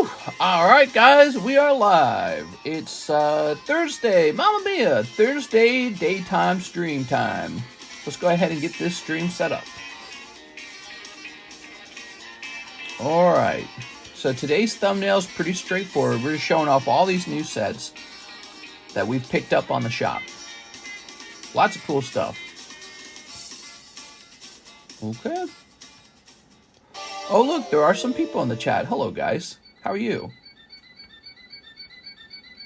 Whew. All right, guys, we are live. It's Thursday, Mamma Mia, Thursday daytime stream time. Let's go ahead and get this stream set up. All right, so today's thumbnail is pretty straightforward. We're just showing off all these new sets that we've picked up on the shop. Lots of cool stuff. Okay. Oh, look, there are some people in the chat. Hello, guys. How are you?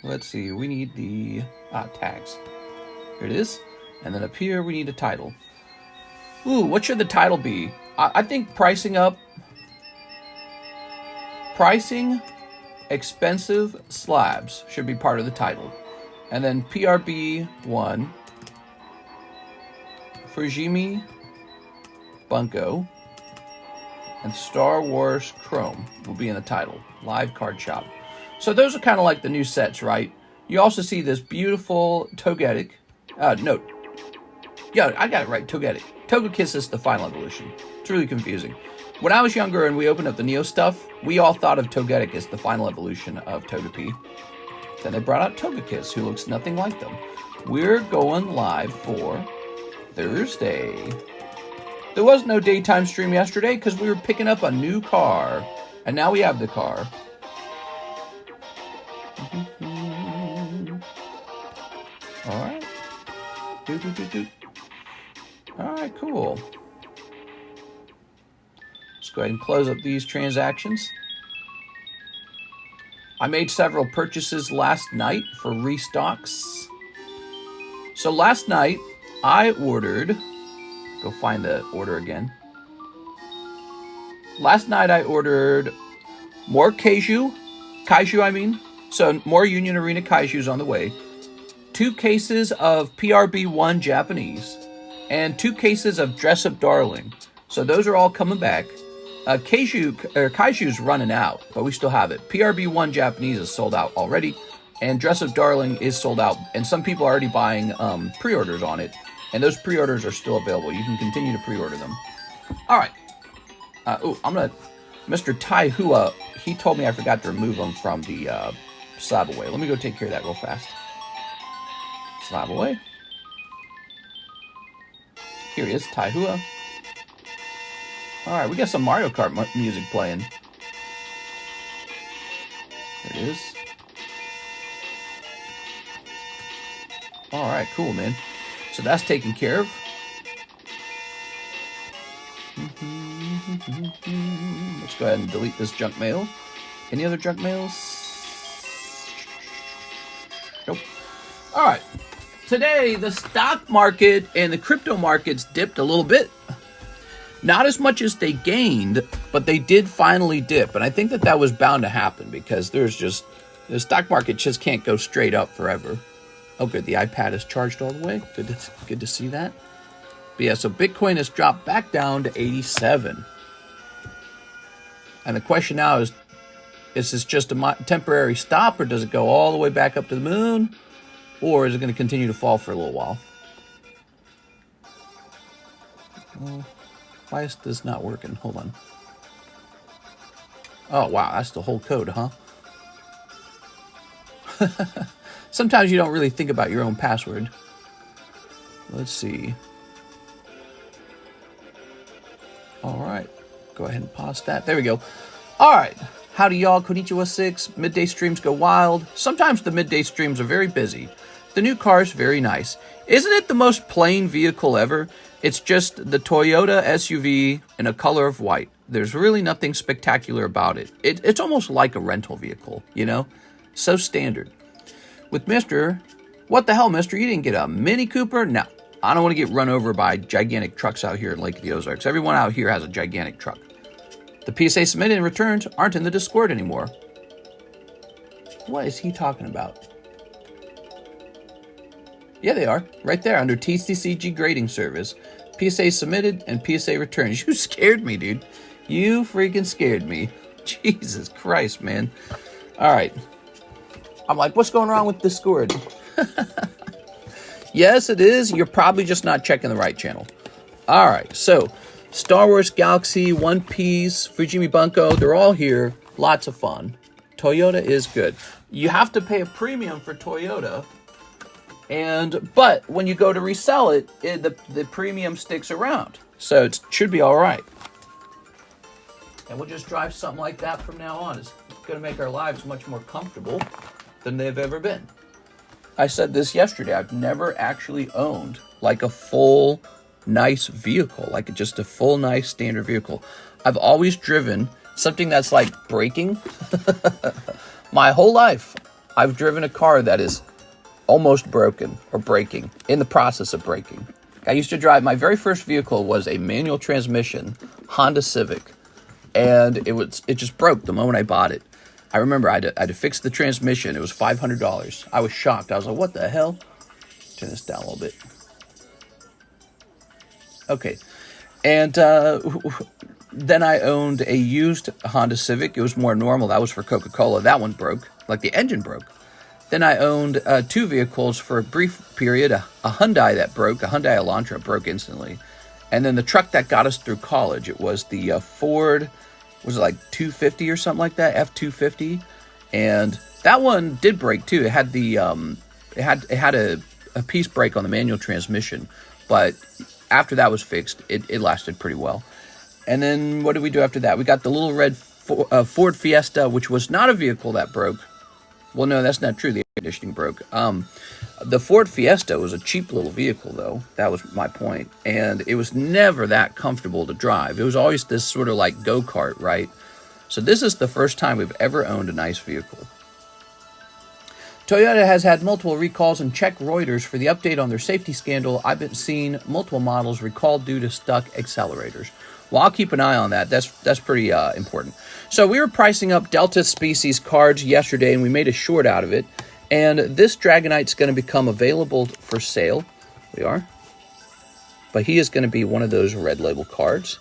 Let's see. We need the tags. Here it is. And then up here, we need a title. Ooh, what should the title be? I think pricing expensive slabs should be part of the title. And then PRB01, Fujimi, Bunko, and Star Wars Chrome will be in the title. Live card shop. So those are kind of like the new sets, right? You also see this beautiful Togetic. No. Yeah, I got it right. Togetic. Togekiss is the final evolution. It's really confusing. When I was younger and we opened up the Neo stuff, we all thought of Togetic as the final evolution of Togepi. Then they brought out Togekiss, who looks nothing like them. We're going live for Thursday. There was no daytime stream yesterday because we were picking up a new car. And now we have the car. Alright. Alright, cool. Let's go ahead and close up these transactions. I made several purchases last night for restocks. So last night, I ordered... Go find the order again. Last night I ordered more Kaiju I mean. So more Union Arena Kaijus on the way. 2 cases of PRB01 Japanese. And 2 cases of Dress Up Darling. So those are all coming back. Kaiju's running out, but we still have it. PRB01 Japanese is sold out already. And Dress Up Darling is sold out. And some people are already buying pre-orders on it. And those pre-orders are still available. You can continue to pre-order them. All right. Mr. Tai Hua, he told me I forgot to remove him from the slab away. Let me go take care of that real fast. Slab away. Here he is, Tai Hua. All right, we got some Mario Kart music playing. There it is. All right, cool, man. So that's taken care of. Let's go ahead and delete this junk mail. Any other junk mails? Nope. All right. Today, the stock market and the crypto markets dipped a little bit. Not as much as they gained, but they did finally dip. And I think that was bound to happen because the stock market just can't go straight up forever. Oh, good. The iPad is charged all the way. Good to see that. But yeah, so Bitcoin has dropped back down to 87. And the question now is this just a temporary stop, or does it go all the way back up to the moon? Or is it going to continue to fall for a little while? Well, why is this not working? Hold on. Oh, wow. That's the whole code, huh? Sometimes you don't really think about your own password. Let's see. All right. Go ahead and pause that. There we go. All right. Howdy, y'all. Konnichiwa 6. Midday streams go wild. Sometimes the midday streams are very busy. The new car is very nice. Isn't it the most plain vehicle ever? It's just the Toyota SUV in a color of white. There's really nothing spectacular about it. It's almost like a rental vehicle, you know? So standard. With Mr. What the hell, Mister? You didn't get a Mini Cooper? No. I don't want to get run over by gigantic trucks out here in Lake of the Ozarks. Everyone out here has a gigantic truck. The PSA submitted and returns aren't in the Discord anymore. What is he talking about? Yeah, they are. Right there under TCCG grading service. PSA submitted and PSA returns. You scared me, dude. You freaking scared me. Jesus Christ, man. All right. I'm like, what's going wrong with Discord? Yes, it is. You're probably just not checking the right channel. All right. So, Star Wars Galaxy, One Piece, Fujimi Bunko, they're all here. Lots of fun. Toyota is good. You have to pay a premium for Toyota, but when you go to resell it, the premium sticks around. So it should be all right. And we'll just drive something like that from now on. It's going to make our lives much more comfortable than they've ever been. I said this yesterday. I've never actually owned like a full, nice vehicle, like just a full, nice standard vehicle. I've always driven something that's like braking. My whole life, I've driven a car that is almost broken or breaking, in the process of breaking. I used to drive, my very first vehicle was a manual transmission Honda Civic, and it just broke the moment I bought it. I remember I had to fix the transmission. It was $500. I was shocked. I was like, what the hell? Turn this down a little bit. Okay. And then I owned a used Honda Civic. It was more normal. That was for Coca-Cola. That one broke. Like the engine broke. Then I owned 2 vehicles for a brief period. A Hyundai that broke. A Hyundai Elantra broke instantly. And then the truck that got us through college. It was the Ford... was it like 250 or something like that, F-250, and that one did break too. It had the it had a piece break on the manual transmission, but after that was fixed, it lasted pretty well. And then what did we do after that? We got the little red Ford Fiesta, which was not a vehicle that broke. Well, no, that's not true. The air conditioning broke. The Ford Fiesta was a cheap little vehicle, though. That was my point. And it was never that comfortable to drive. It was always this sort of like go-kart, right? So this is the first time we've ever owned a nice vehicle. Toyota has had multiple recalls, and check Reuters for the update on their safety scandal. I've been seeing multiple models recalled due to stuck accelerators. Well, I'll keep an eye on that. That's pretty important. So we were pricing up Delta species cards yesterday, and we made a short out of it. And this Dragonite's going to become available for sale. We are. But he is going to be one of those red label cards.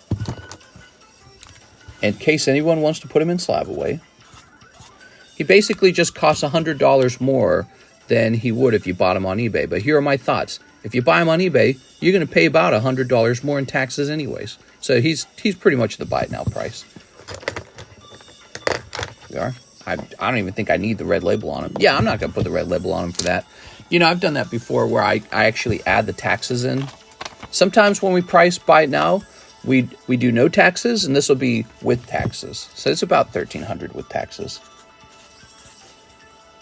In case anyone wants to put him in slab away. He basically just costs $100 more than he would if you bought him on eBay. But here are my thoughts. If you buy him on eBay, you're going to pay about $100 more in taxes anyways. So he's pretty much the buy it now price. We are. I don't even think I need the red label on him. Yeah, I'm not going to put the red label on him for that. You know, I've done that before where I actually add the taxes in. Sometimes when we price buy it now, we do no taxes, and this will be with taxes. So it's about $1,300 with taxes.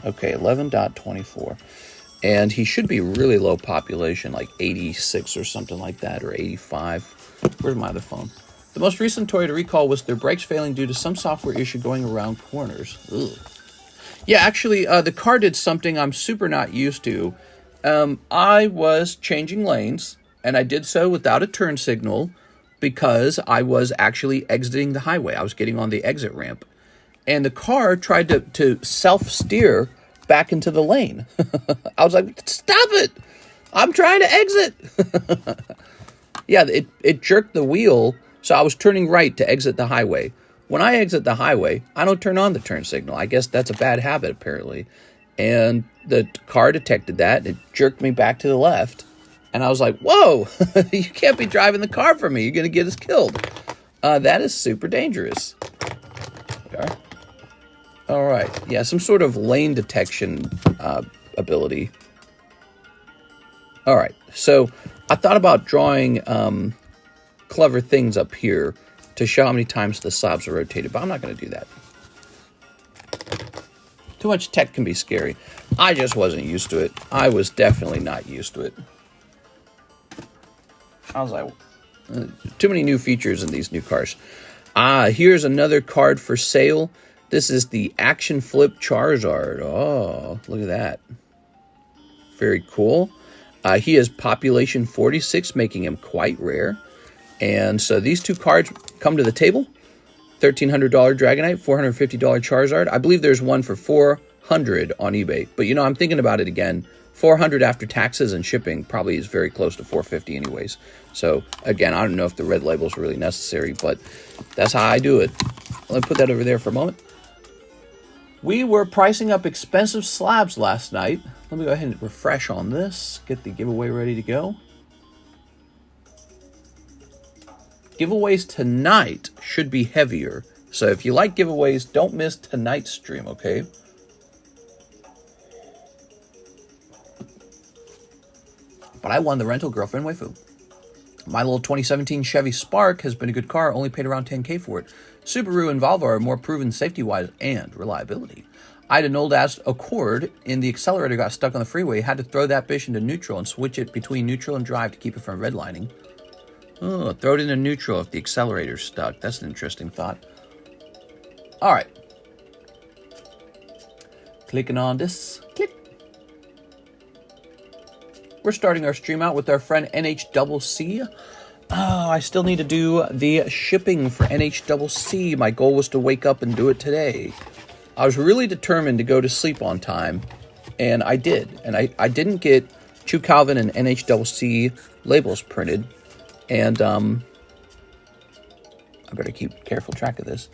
Okay, 11.24. And he should be really low population, like 86 or something like that, or 85. Where's my other phone? The most recent Toyota recall was their brakes failing due to some software issue going around corners. Ugh. Yeah, actually, the car did something I'm super not used to. I was changing lanes, and I did so without a turn signal because I was actually exiting the highway. I was getting on the exit ramp. And the car tried to self-steer back into the lane. I was like, stop it! I'm trying to exit! Yeah, it jerked the wheel. So I was turning right to exit the highway. When I exit the highway, I don't turn on the turn signal. I guess that's a bad habit, apparently. And the car detected that. It jerked me back to the left. And I was like, whoa, you can't be driving the car for me. You're going to get us killed. That is super dangerous. Okay. All right. Yeah, some sort of lane detection ability. All right. So I thought about drawing... clever things up here to show how many times the slabs are rotated, but I'm not going to do that. Too much tech can be scary. I just wasn't used to it. I was definitely not used to it. I was like, too many new features in these new cars. Here's another card for sale. This is the Action Flip Charizard. Oh, look at that. Very cool. He is population 46, making him quite rare. And so these two cards come to the table. $1,300 Dragonite, $450 Charizard. I believe there's one for $400 on eBay. But, you know, I'm thinking about it again. $400 after taxes and shipping probably is very close to $450 anyways. So, again, I don't know if the red label is really necessary, but that's how I do it. Let me put that over there for a moment. We were pricing up expensive slabs last night. Let me go ahead and refresh on this. Get the giveaway ready to go. Giveaways tonight should be heavier. So if you like giveaways, don't miss tonight's stream, okay? But I won the rental girlfriend waifu. My little 2017 Chevy Spark has been a good car, only paid around $10K for it. Subaru and Volvo are more proven safety-wise and reliability. I had an old-ass Accord in the accelerator, got stuck on the freeway, had to throw that bitch into neutral and switch it between neutral and drive to keep it from redlining. Oh, throw it into neutral if the accelerator's stuck. That's an interesting thought. All right. Clicking on this. Click. We're starting our stream out with our friend NHCC. Oh, I still need to do the shipping for NHCC. My goal was to wake up and do it today. I was really determined to go to sleep on time, and I did. And I didn't get Chu Calvin and NHCC labels printed, and I better keep careful track of this.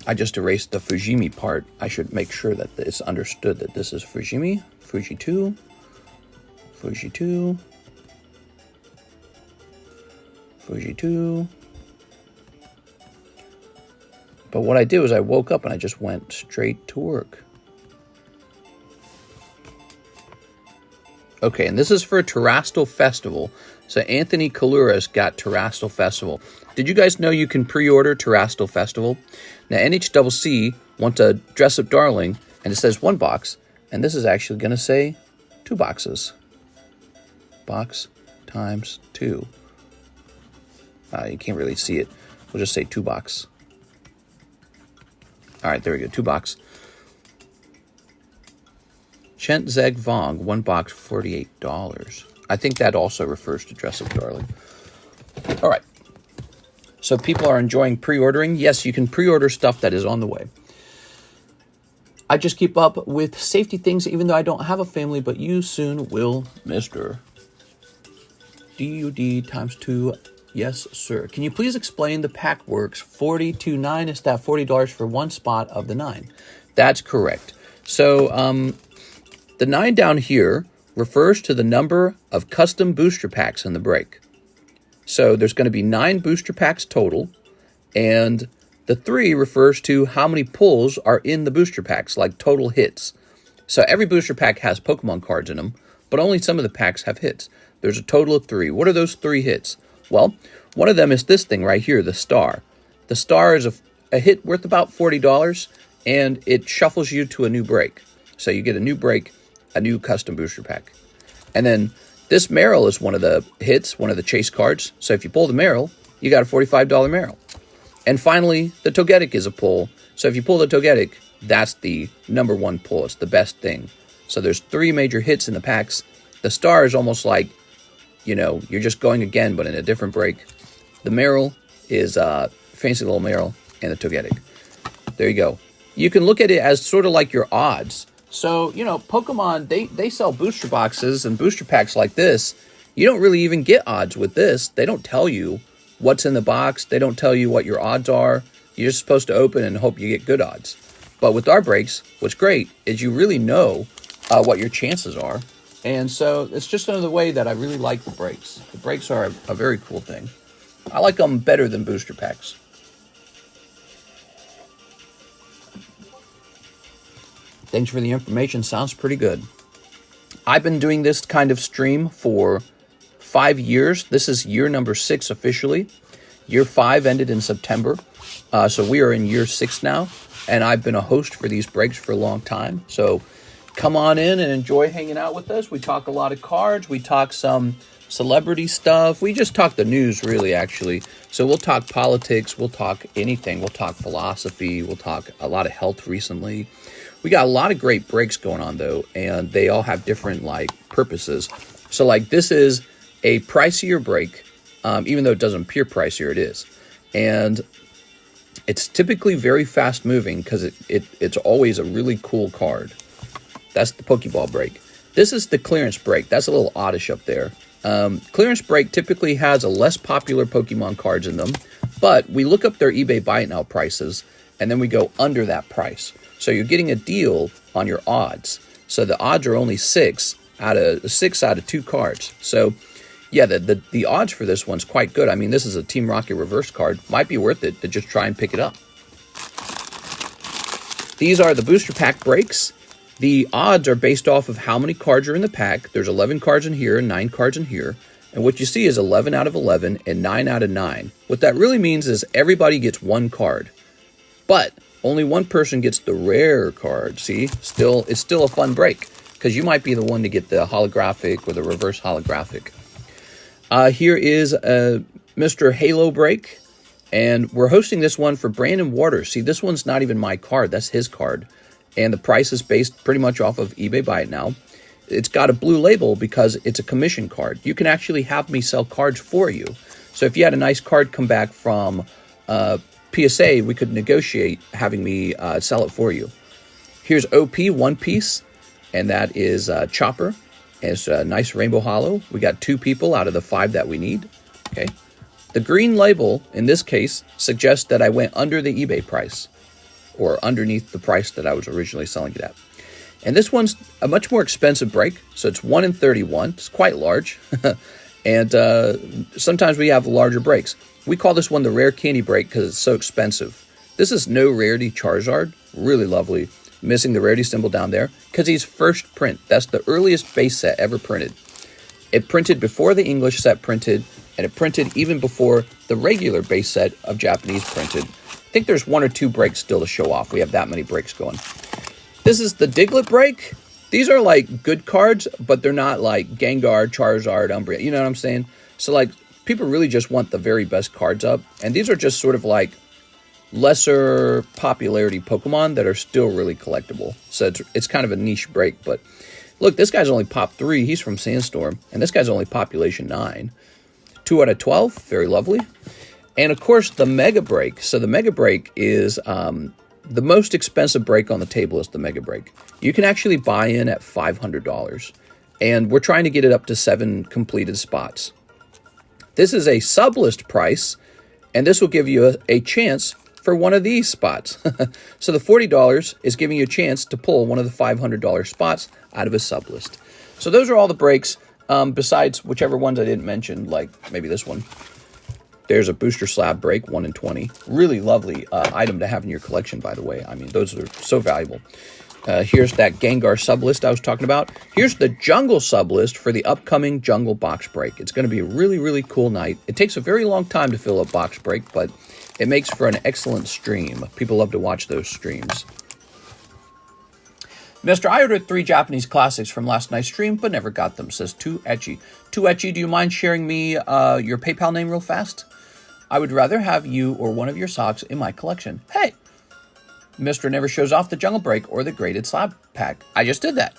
I just erased the Fujimi part. I should make sure that it's understood that this is Fujimi, Fuji 2, Fuji 2, Fuji 2. But what I did was I woke up and I just went straight to work. Okay, and this is for Terastal Festival. So Anthony Kaluras got Terastal Festival. Did you guys know you can pre-order Terastal Festival? Now NHCC wants a Dress Up Darling, and it says 1 box, and this is actually going to say 2 boxes. Box times 2. You can't really see it. We'll just say 2 box. All right, there we go. 2 box. Chent Zeg Vong, 1 box, $48. I think that also refers to Dress Up Darling. All right. So people are enjoying pre-ordering. Yes, you can pre-order stuff that is on the way. I just keep up with safety things, even though I don't have a family, but you soon will, Mr. DUD times 2. Yes, sir. Can you please explain the pack works? 40 to 9 is that $40 for 1 spot of the 9. That's correct. So the 9 down here refers to the number of custom booster packs in the break. So there's going to be 9 booster packs total, and the 3 refers to how many pulls are in the booster packs, like total hits. So every booster pack has Pokemon cards in them, but only some of the packs have hits. There's a total of 3. What are those 3 hits? Well, one of them is this thing right here, the star. The star is a hit worth about $40, and it shuffles you to a new break. So you get a new break, a new custom booster pack. And then this Merrill is one of the hits, one of the chase cards. So if you pull the Merrill, you got a $45 Merrill. And finally, the Togetic is a pull. So if you pull the Togetic, that's the number 1 pull. It's the best thing. So there's 3 major hits in the packs. The star is almost like, you know, you're just going again, but in a different break. The Merrill is Fancy Little Merrill, and the Togetic. There you go. You can look at it as sort of like your odds. So, you know, Pokemon, they sell booster boxes and booster packs like this. You don't really even get odds with this. They don't tell you what's in the box. They don't tell you what your odds are. You're just supposed to open and hope you get good odds. But with our breaks, what's great is you really know what your chances are. And so it's just another way that I really like the breaks. The breaks are a very cool thing. I like them better than booster packs. Thanks for the information. Sounds pretty good. I've been doing this kind of stream for 5 years. This is year number 6 officially. Year 5 ended in September. So we are in year 6 now. And I've been a host for these breaks for a long time. So come on in and enjoy hanging out with us. We talk a lot of cards. We talk some celebrity stuff. We just talk the news, really, actually. So we'll talk politics. We'll talk anything. We'll talk philosophy. We'll talk a lot of health recently. We got a lot of great breaks going on, though, and they all have different, like, purposes. So, like, this is a pricier break, even though it doesn't appear pricier, it is. And it's typically very fast-moving because it's always a really cool card. That's the Pokeball break. This is the clearance break. That's a little oddish up there. Clearance break typically has a less popular Pokemon cards in them, but we look up their eBay Buy It Now prices, and then we go under that price. So you're getting a deal on your odds. So the odds are only 6 out of 2 cards. So Yeah, the odds for this one's quite good. I mean, this is a Team Rocket reverse card. Might be worth it to just try and pick it up. These are the booster pack breaks. The odds are based off of how many cards are in the pack. There's 11 cards in here and 9 cards in here. And what you see is 11 out of 11 and 9 out of 9. What that really means is everybody gets one card. But only one person gets the rare card. See? It's still a fun break. Because you might be the one to get the holographic or the reverse holographic. Here is a Mr. Halo break. And we're hosting this one for Brandon Waters. See, this one's not even my card. That's his card. And the price is based pretty much off of eBay Buy It Now. It's got a blue label because it's a commission card. You can actually have me sell cards for you. So if you had a nice card come back from PSA, we could negotiate having me sell it for you. Here's OP One Piece, and that is Chopper. It's a nice rainbow holo. We got 2 people out of the 5 that we need. Okay. The green label, in this case, suggests that I went under the eBay price, or underneath the price that I was originally selling it at. And this one's a much more expensive break, so it's 1 in 31. It's quite large, and sometimes we have larger breaks. We call this one the Rare Candy break because it's so expensive. This is no rarity Charizard, really lovely. Missing the rarity symbol down there because he's first print. That's the earliest base set ever printed. It printed before the English set printed, and it printed even before the regular base set of Japanese printed. I think there's 1 or 2 breaks still to show off. We have that many breaks going. This is the Diglett break. These are like good cards, but they're not like Gengar, Charizard, Umbreon. You know what I'm saying? So like people really just want the very best cards up. And these are just sort of like lesser popularity Pokemon that are still really collectible. So it's kind of a niche break. But look, this guy's only pop 3. He's from Sandstorm. And this guy's only population 9. 2 out of 12. Very lovely. And of course, the Mega Break. So the Mega Break is the most expensive break on the table is the Mega Break. You can actually buy in at $500. And we're trying to get it up to 7 completed spots. This is a sublist price. And this will give you a chance for one of these spots. So the $40 is giving you a chance to pull one of the $500 spots out of a sublist. So those are all the breaks, besides whichever ones I didn't mention, like maybe this one. There's a booster slab break, 1 in 20. Really lovely item to have in your collection, by the way. I mean, those are so valuable. Here's that Gengar sublist I was talking about. Here's the Jungle sublist for the upcoming Jungle box break. It's going to be a really, really cool night. It takes a very long time to fill a box break, but it makes for an excellent stream. People love to watch those streams. Mister, I ordered 3 Japanese classics from last night's stream, but never got them, says Too Etchy. Too Etchy, do you mind sharing me your PayPal name real fast? I would rather have you or one of your socks in my collection. Hey! Mr. never shows off the Jungle Break or the graded slab pack. I just did that.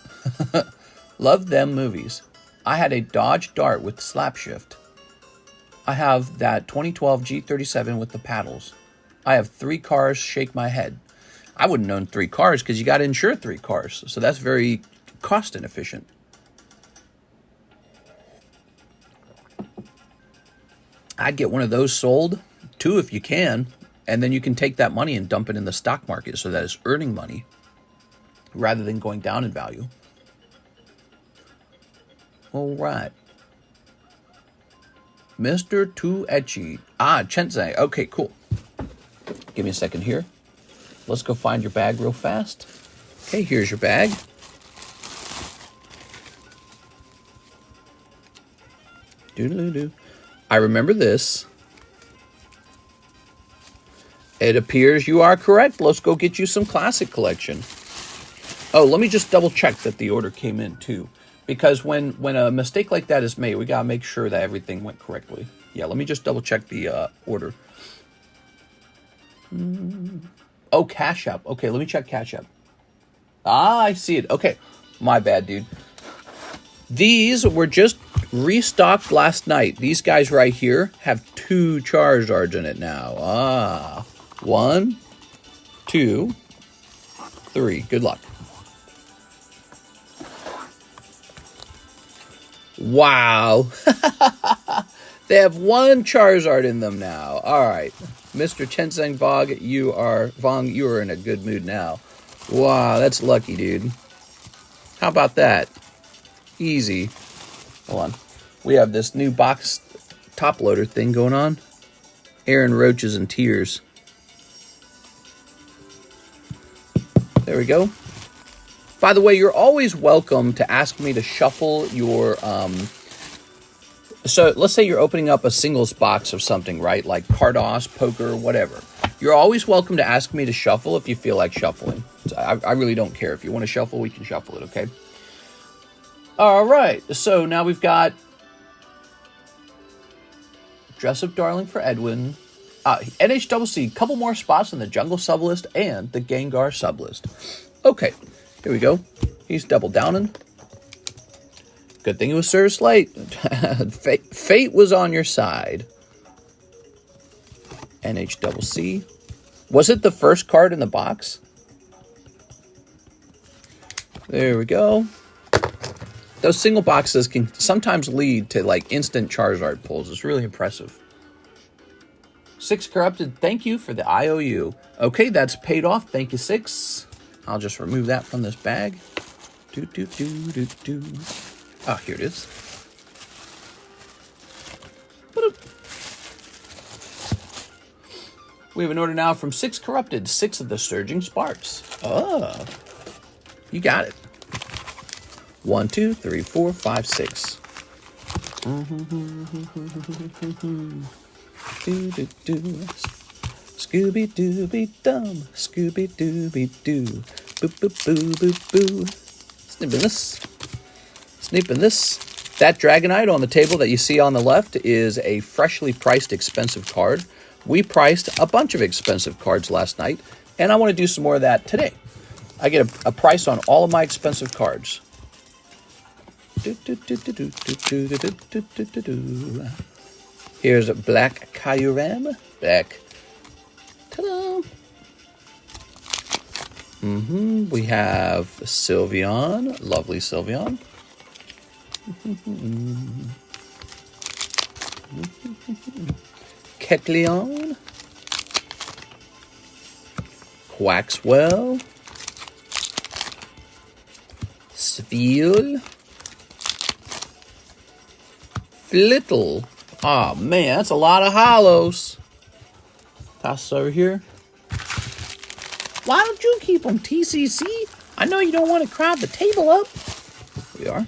Love them movies. I had a Dodge Dart with slap shift. I have that 2012 G37 with the paddles. I have 3 cars, shake my head. I wouldn't own 3 cars because you got to insure 3 cars. So that's very cost inefficient. I'd get one of those sold, 2 if you can, and then you can take that money and dump it in the stock market so that it's earning money rather than going down in value. All right. Mr. Too Etchy. Chensei. Okay, cool. Give me a second here. Let's go find your bag real fast. Okay, here's your bag. Doodle-doo. I remember this. It appears you are correct. Let's go get you some classic collection. Oh, let me just double check that the order came in too. Because when a mistake like that is made, we gotta make sure that everything went correctly. Yeah, let me just double check the order. Oh, CASHAPP. Okay, let me check CASHAPP. I see it. Okay, my bad, dude. These were just restocked last night. These guys right here have 2 Charizards in it now. 1, 2, 3. Good luck. Wow. They have 1 Charizard in them now. All right. Mr. Chenseng Vong, you are in a good mood now. Wow, that's lucky, dude. How about that? Easy. Hold on. We have this new box top loader thing going on. Aaron Roaches and Tears. There we go. By the way, you're always welcome to ask me to shuffle your... So let's say you're opening up a singles box of something, right? Like Cardos, poker, whatever. You're always welcome to ask me to shuffle if you feel like shuffling. I really don't care. If you want to shuffle, we can shuffle it, okay? All right. So now we've got Dress Up Darling for Edwin. NHCC, couple more spots in the Jungle Sublist and the Gengar Sublist. Okay, here we go. He's double downing. Good thing it was Sir Slate. Fate was on your side. NHCC. Was it the first card in the box? There we go. Those single boxes can sometimes lead to like instant Charizard pulls. It's really impressive. 6 Corrupted, thank you for the IOU. Okay, that's paid off. Thank you, 6. I'll just remove that from this bag. Oh, here it is. We have an order now from 6 Corrupted, 6 of the Surging Sparks. Oh, you got it. 1, 2, 3, 4, 5, 6. Scooby Dooby Dum, Scooby Dooby Doo, boop boop boo boop boo. Snipping this. That Dragonite on the table that you see on the left is a freshly priced expensive card. We priced a bunch of expensive cards last night, and I want to do some more of that today. I get a price on all of my expensive cards. Here's a Black Kyurem. Back. Ta-da! We have Sylveon. Lovely Sylveon. Kecleon. Quaxwell. Spheal. Flittle. Oh man, that's a lot of hollows. Toss this over here. Why don't you keep them, TCC? I know you don't want to crowd the table up. We are.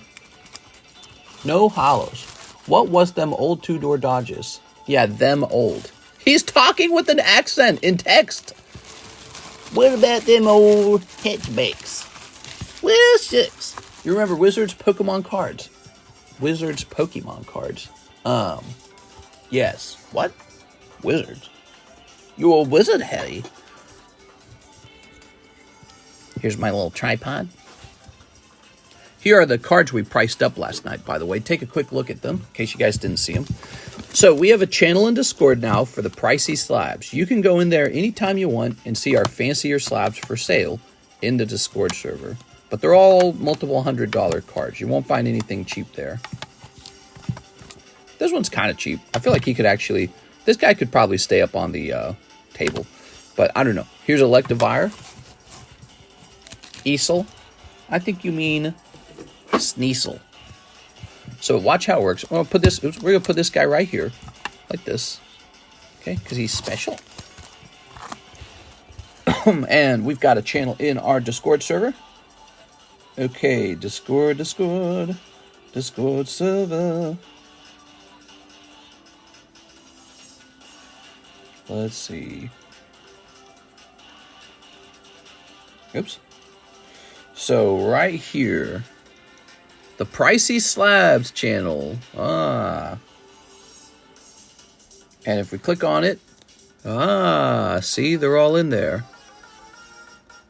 No hollows. What was them old two-door dodges? Yeah, them old. He's talking with an accent in text. What about them old hatchbacks? Well, shucks. You remember Wizards Pokemon cards? Wizards Pokemon cards. Yes. What? Wizards. You a wizard, Harry. Here's my little tripod. Here are the cards we priced up last night, by the way. Take a quick look at them, in case you guys didn't see them. So we have a channel in Discord now for the pricey slabs. You can go in there anytime you want and see our fancier slabs for sale in the Discord server. But they're all multiple $100 cards. You won't find anything cheap there. This one's kind of cheap. I feel like he could actually... This guy could probably stay up on the table. But I don't know. Here's Electivire. Easel. I think you mean Sneasel. So watch how it works. We're gonna put this guy right here. Like this. Okay, because he's special. And we've got a channel in our Discord server. Okay, Discord server. Let's see. Oops. So right here, the Pricey Slabs channel. And if we click on it, see, they're all in there.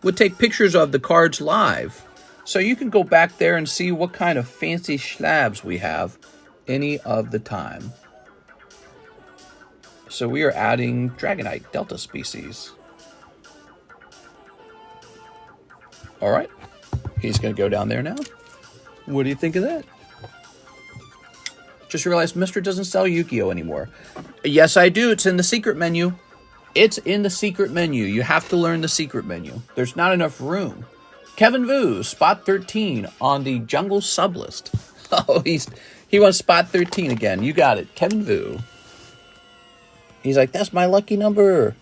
We'll take pictures of the cards live. So you can go back there and see what kind of fancy slabs we have any of the time. So we are adding Dragonite Delta species. All right. He's going to go down there now. What do you think of that? Just realized Mr. doesn't sell Yu-Gi-Oh anymore. Yes, I do. It's in the secret menu. It's in the secret menu. You have to learn the secret menu. There's not enough room. Kevin Vu, spot 13 on the Jungle Sublist. Oh, He wants spot 13 again. You got it. Kevin Vu. He's like, that's my lucky number.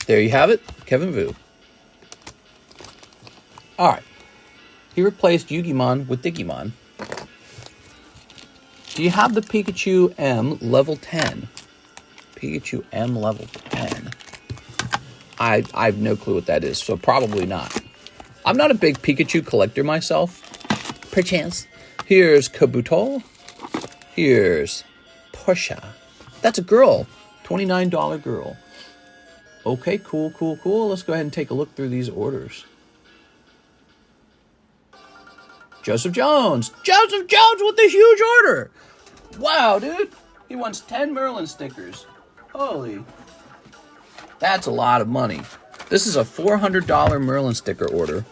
There you have it. Kevin Vu. Alright. He replaced Yugimon with Digimon. Do you have the Pikachu M level 10? Pikachu M level 10. I have no clue what that is, so probably not. I'm not a big Pikachu collector myself. Perchance. Here's Kabuto. Here's Portia. That's a girl. $29 girl. Okay, cool. Let's go ahead and take a look through these orders. Joseph Jones. Joseph Jones with the huge order. Wow, dude. He wants 10 Merlin stickers. Holy. That's a lot of money. This is a $400 Merlin sticker order.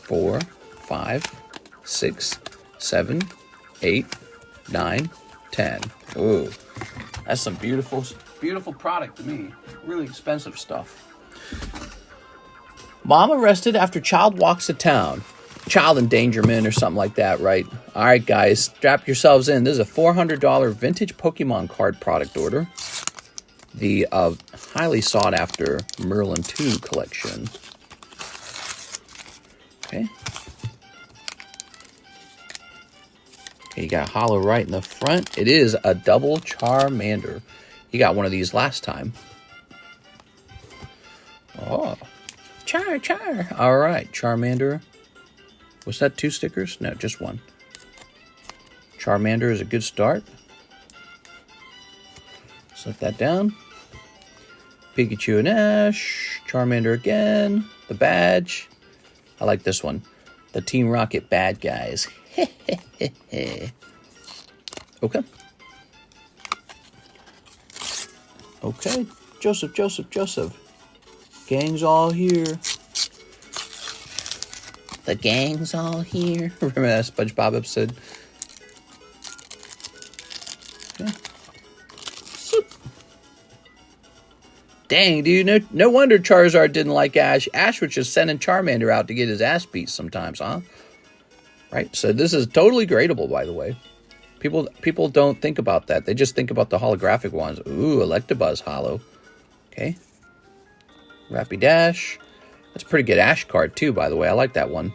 4, 5, 6, 7, 8, 9, 10. Ooh. That's some beautiful, beautiful product to me. Really expensive stuff. Mom arrested after child walks to town. Child endangerment or something like that, right? All right, guys, strap yourselves in. This is a $400 vintage Pokemon card product order. The highly sought-after Merlin 2 collection. Okay. You got Holo right in the front. It is a double Charmander. You got one of these last time. Oh. Char. All right, Charmander. Was that 2 stickers? No, just 1. Charmander is a good start. Set that down. Pikachu and Ash. Charmander again. The badge. I like this one. The Team Rocket bad guys. Okay. Okay. Joseph. Gang's all here. The gang's all here. Remember that SpongeBob episode? Okay. Soup. Dang, dude. No wonder Charizard didn't like Ash. Ash was just sending Charmander out to get his ass beat sometimes, huh? Right? So this is totally gradable, by the way. People don't think about that. They just think about the holographic ones. Ooh, Electabuzz Holo. Okay. Rapidash. That's a pretty good Ash card, too, by the way. I like that one.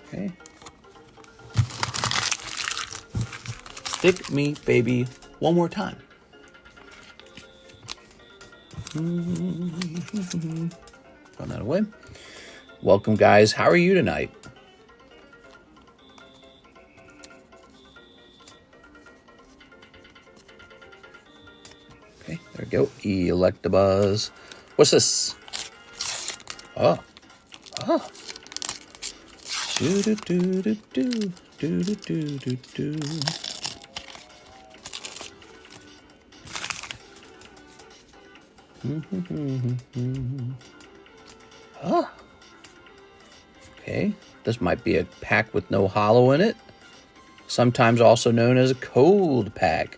Okay. Stick me, baby, one more time. Throw that away. Welcome, guys. How are you tonight? Okay, there we go. Electabuzz. What's this? Oh. Do. Oh. Okay, this might be a pack with no holo in it. Sometimes also known as a cold pack.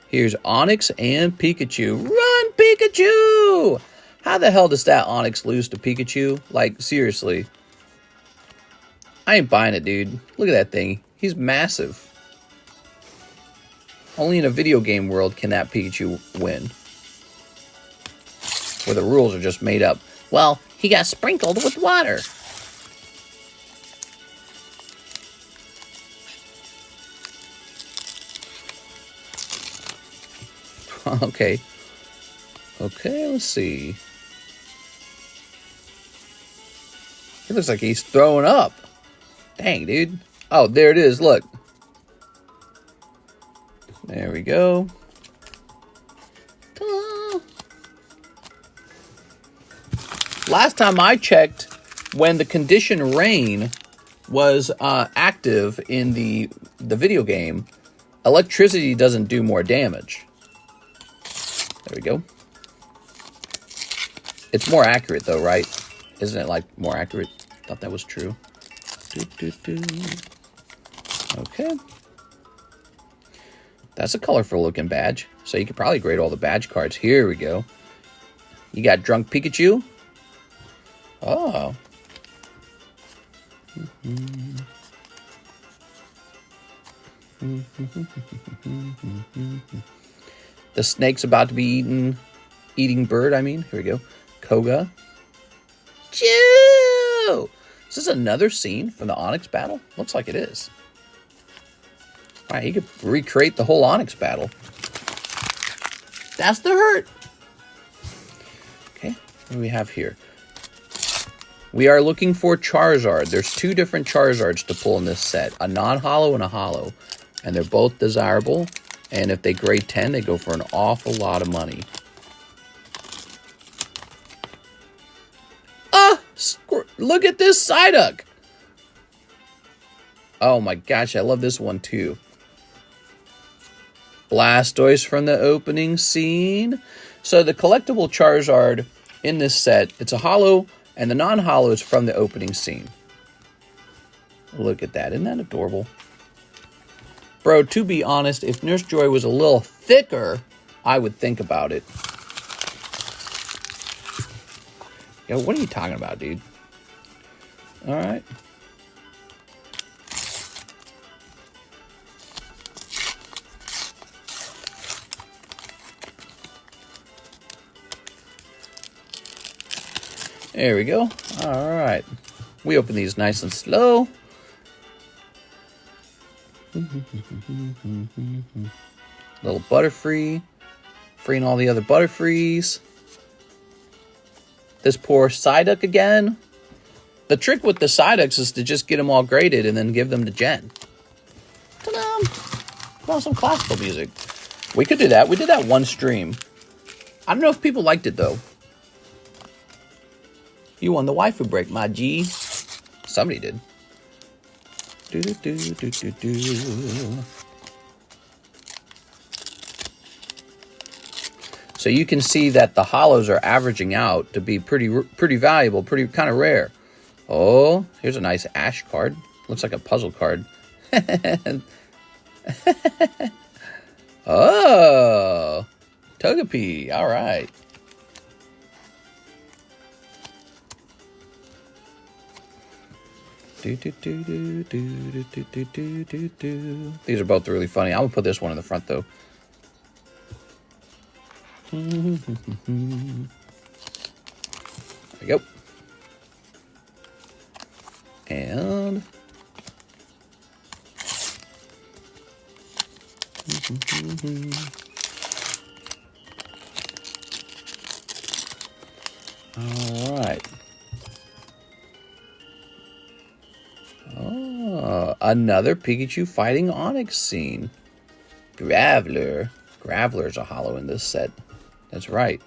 Here's Onix and Pikachu. Run, Pikachu! How the hell does that Onix lose to Pikachu? Like, seriously. I ain't buying it, dude. Look at that thing. He's massive. Only in a video game world can that Pikachu win. Where the rules are just made up. Well, he got sprinkled with water. Okay. Okay, let's see. It looks like he's throwing up. Dang, dude. Oh, there it is. Look. There we go. Last time I checked, when the condition rain was active in the video game, electricity doesn't do more damage. There we go. It's more accurate, though, right? Isn't it, like, more accurate? Thought that was true. Okay. That's a colorful looking badge. So you could probably grade all the badge cards. Here we go. You got Drunk Pikachu. Oh. The snake's about to be eating bird, I mean. Here we go. Koga. Chew! Is this another scene from the Onyx battle? Looks like it is. All right, you could recreate the whole Onyx battle. That's the hurt. Okay, what do we have here? We are looking for Charizard. There's 2 different Charizards to pull in this set. A non-holo and a holo. And they're both desirable. And if they grade 10, they go for an awful lot of money. Ah! Look at this Psyduck! Oh my gosh, I love this one too. Blastoise from the opening scene. So the collectible Charizard in this set, it's a holo, and the non-holo is from the opening scene. Look at that. Isn't that adorable? Bro, to be honest, if Nurse Joy was a little thicker, I would think about it. Yo, what are you talking about, dude? All right. There we go. All right. We open these nice and slow. Little Butterfree. Freeing all the other Butterfrees. This poor Psyduck again. The trick with the Psyducks is to just get them all graded and then give them to Jen. Ta-da! Put on some classical music. We could do that. We did that one stream. I don't know if people liked it, though. You won the waifu break, my G. Somebody did. So you can see that the holos are averaging out to be pretty valuable, pretty kind of rare. Oh, here's a nice Ash card. Looks like a puzzle card. Oh, Togepi. All right. These are both really funny. I'm going to put this one in the front, though. There we go. And... all right. Oh, another Pikachu fighting Onix scene. Graveler. Graveler's a holo in this set. That's right.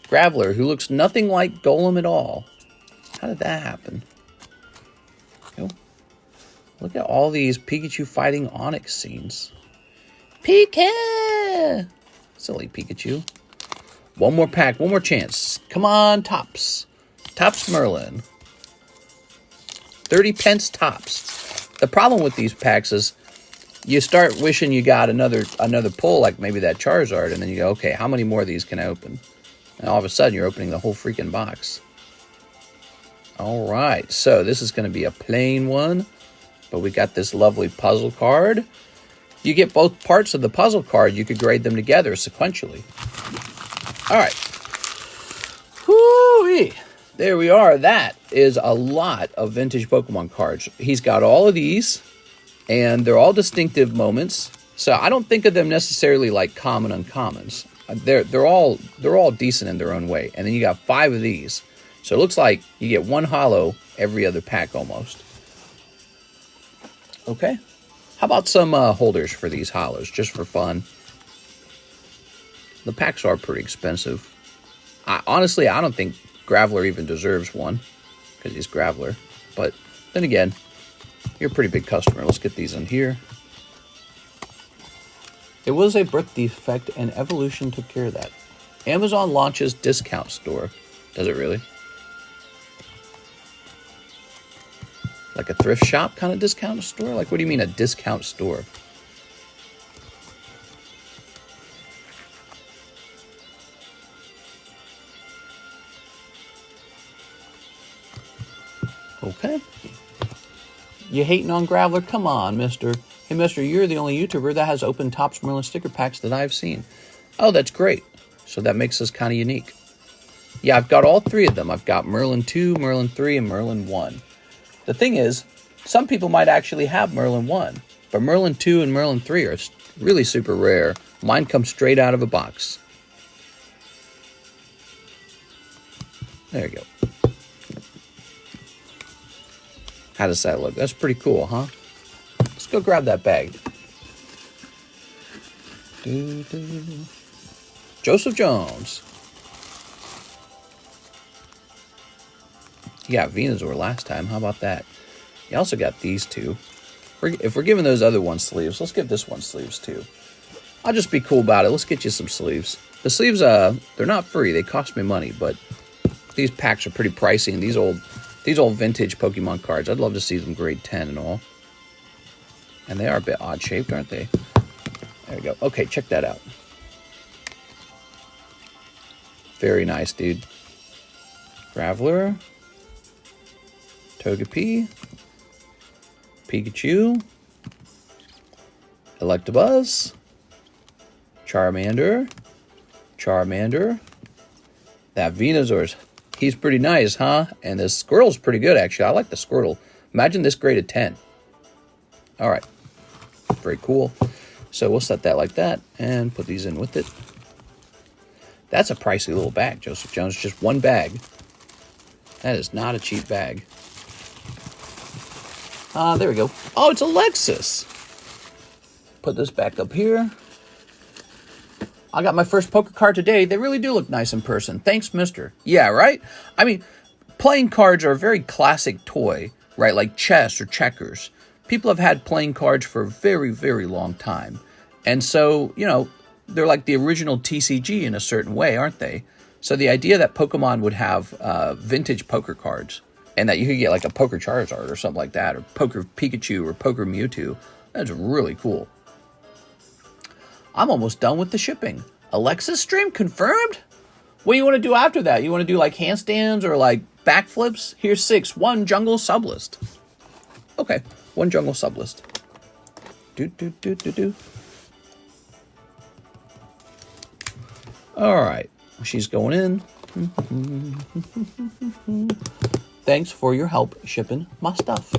Graveler, who looks nothing like Golem at all. How did that happen? Oh, look at all these Pikachu fighting Onix scenes. Pika! Silly Pikachu. One more pack, one more chance. Come on, Tops. Tops Merlin. 30 pence tops. The problem with these packs is you start wishing you got another pull, like maybe that Charizard, and then you go, okay, how many more of these can I open? And all of a sudden, you're opening the whole freaking box. All right, so this is going to be a plain one, but we got this lovely puzzle card. You get both parts of the puzzle card. You could grade them together sequentially. All right. Whoo-wee. There we are. That is a lot of vintage Pokemon cards. He's got all of these, and they're all distinctive moments. So I don't think of them necessarily like common uncommons. They're all decent in their own way. And then you got 5 of these. So it looks like you get one holo every other pack almost. Okay. How about some holders for these holos, just for fun? The packs are pretty expensive. Honestly, I don't think Graveler even deserves one, because he's Graveler. But then again, you're a pretty big customer. Let's get these in here. It was a birth defect, and Evolution took care of that. Amazon launches discount store. Does it really? Like a thrift shop kind of discount store? Like, what do you mean a discount store? Okay. You hating on Graveler? Come on, mister. Hey, mister, you're the only YouTuber that has open Topps Merlin sticker packs that I've seen. Oh, that's great. So that makes us kind of unique. Yeah, I've got all three of them. I've got Merlin 2, Merlin 3, and Merlin 1. The thing is, some people might actually have Merlin 1, but Merlin 2 and Merlin 3 are really super rare. Mine comes straight out of a box. There you go. How does that look? That's pretty cool, huh? Let's go grab that bag. Joseph Jones. You got Venusaur last time. How about that? You also got these two. If we're giving those other ones sleeves, let's give this one sleeves too. I'll just be cool about it. Let's get you some sleeves. The sleeves, they're not free. They cost me money, but these packs are pretty pricey. And these old vintage Pokemon cards, I'd love to see them grade 10 and all. And they are a bit odd shaped, aren't they? There we go. Okay, check that out. Very nice, dude. Graveler. Togepi. Pikachu. Electabuzz. Charmander. That Venusaur's, he's pretty nice, huh? And this Squirtle's pretty good, actually. I like the Squirtle. Imagine this graded 10. All right. Very cool. So we'll set that like that and put these in with it. That's a pricey little bag, Joseph Jones. Just one bag. That is not a cheap bag. There we go. Oh, it's Alexis. Put this back up here. I got my first poker card today. They really do look nice in person. Thanks, mister. Yeah, right? I mean, playing cards are a very classic toy, right? Like chess or checkers. People have had playing cards for a very, very long time. And so, you know, they're like the original TCG in a certain way, aren't they? So the idea that Pokemon would have vintage poker cards and that you could get like a Poker Charizard or something like that, or Poker Pikachu or Poker Mewtwo, that's really cool. I'm almost done with the shipping. Alexis stream confirmed? What do you want to do after that? You want to do like handstands or like backflips? Here's 6. 1 jungle sublist. Okay, 1 jungle sublist. All right, she's going in. Thanks for your help shipping my stuff.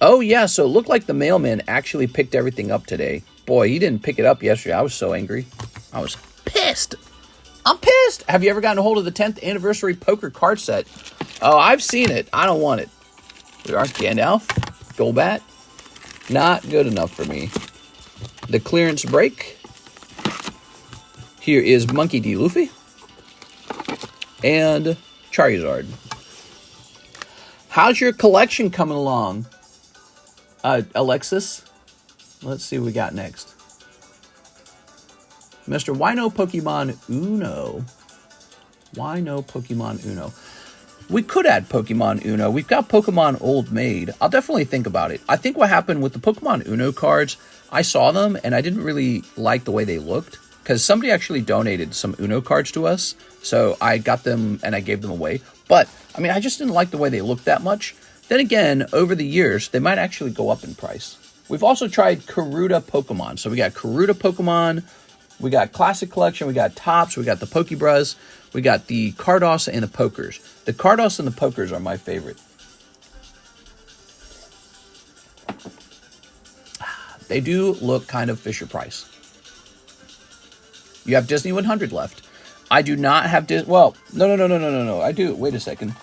Oh yeah, so it looked like the mailman actually picked everything up today. Boy, he didn't pick it up yesterday. I was so angry. I was pissed. I'm pissed. Have you ever gotten a hold of the 10th anniversary poker card set? Oh, I've seen it. I don't want it. There are Gandalf, Golbat. Not good enough for me. The clearance break. Here is Monkey D. Luffy. And Charizard. How's your collection coming along, Alexis? Let's see what we got next. Mr. Why no Pokemon Uno? Why no Pokemon Uno? We could add Pokemon Uno. We've got Pokemon Old Maid. I'll definitely think about it. I think what happened with the Pokemon Uno cards, I saw them and I didn't really like the way they looked because somebody actually donated some Uno cards to us. So I got them and I gave them away. But, I mean, I just didn't like the way they looked that much. Then again, over the years, they might actually go up in price. We've also tried Karuta Pokemon. So we got Karuta Pokemon, we got Classic Collection, we got Topps, we got the PokeBruhs, we got the Cardos and the Pokers. The Cardos and the Pokers are my favorite. They do look kind of Fisher Price. You have Disney 100 left. I do not have Disney. Well, no. I do. Wait a second.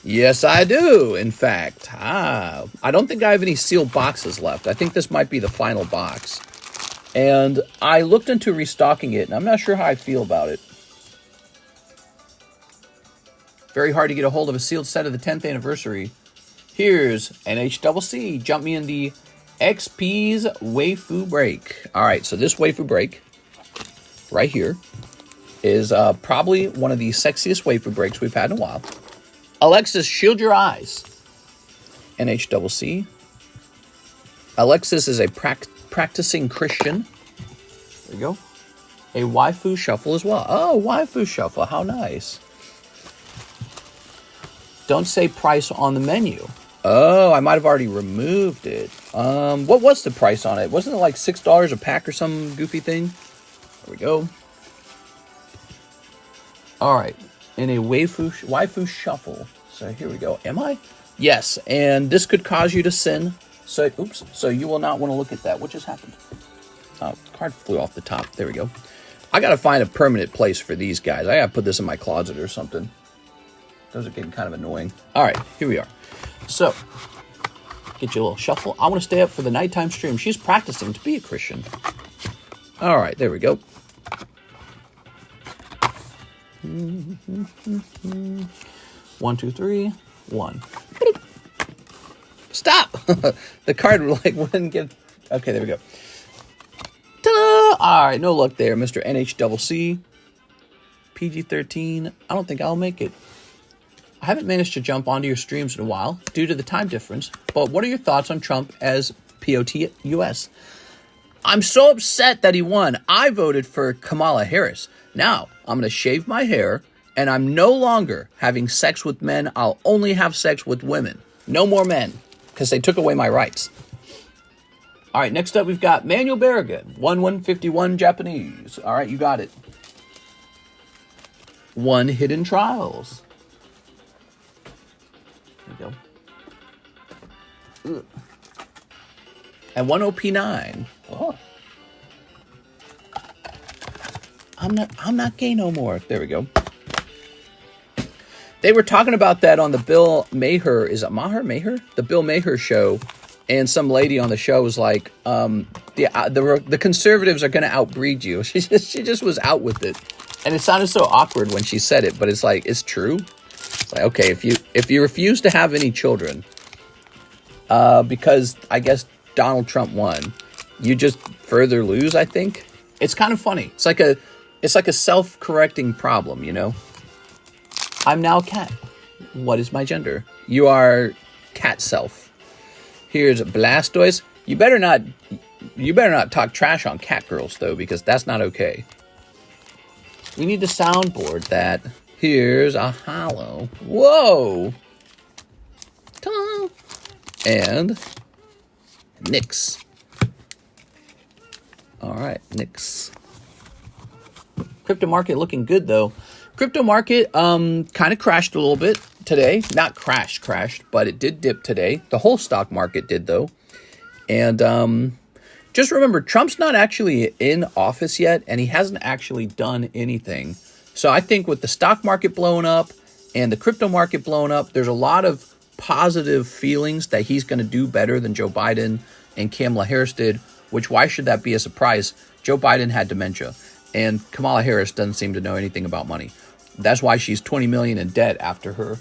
Yes, I do, in fact. I don't think I have any sealed boxes left. I think this might be the final box. And I looked into restocking it, and I'm not sure how I feel about it. Very hard to get a hold of a sealed set of the 10th anniversary. Here's NHCC. Jump me in the XP's Waifu Break. All right, so this Waifu Break right here is probably one of the sexiest Waifu Breaks we've had in a while. Alexis, shield your eyes. NHCC. Alexis is a practicing Christian. There you go. A Waifu Shuffle as well. Oh, Waifu Shuffle. How nice. Don't say price on the menu. Oh, I might have already removed it. What was the price on it? Wasn't it like $6 a pack or some goofy thing? There we go. All right. In a Waifu Shuffle. So here we go. Am I? Yes. And this could cause you to sin. So, oops. So you will not want to look at that. What just happened? Oh, card flew off the top. There we go. I got to find a permanent place for these guys. I got to put this in my closet or something. Those are getting kind of annoying. All right. Here we are. So, get you a little shuffle. I want to stay up for the nighttime stream. She's practicing to be a Christian. All right, there we go. 1, 2, 3, 1. Stop! The card wouldn't get. Okay, there we go. Ta-da! All right, no luck there, Mr. NHCC. PG-13. I don't think I'll make it. I haven't managed to jump onto your streams in a while due to the time difference, but what are your thoughts on Trump as POTUS? I'm so upset that he won. I voted for Kamala Harris. Now, I'm going to shave my hair, and I'm no longer having sex with men. I'll only have sex with women. No more men, because they took away my rights. All right, next up we've got Manuel Berrigan, 1151 Japanese. All right, you got it. 1 Hidden Trials. There you go. Ugh. And 1 OP9. Oh. I'm not gay no more. There we go. They were talking about that on the Bill Maher, is it Maher? The Bill Maher show, and some lady on the show was like, the conservatives are going to outbreed you. She just was out with it, and it sounded so awkward when she said it, but it's like, it's true. It's like, okay, if you refuse to have any children, because I guess Donald Trump won, you just further lose. I think it's kind of funny. It's like a self-correcting problem, you know. I'm now cat. What is my gender? You are cat self. Here's Blastoise. You better not talk trash on cat girls though, because that's not okay. We need to soundboard that. Here's a Holo. Whoa. Ta-da. And Nyx. All right, Nyx. Crypto market looking good though. Crypto market kind of crashed a little bit today. Not crashed, but it did dip today. The whole stock market did though. And just remember, Trump's not actually in office yet, and he hasn't actually done anything. So I think with the stock market blowing up and the crypto market blowing up, there's a lot of positive feelings that he's going to do better than Joe Biden and Kamala Harris did, which why should that be a surprise? Joe Biden had dementia, and Kamala Harris doesn't seem to know anything about money. That's why she's $20 million in debt after her,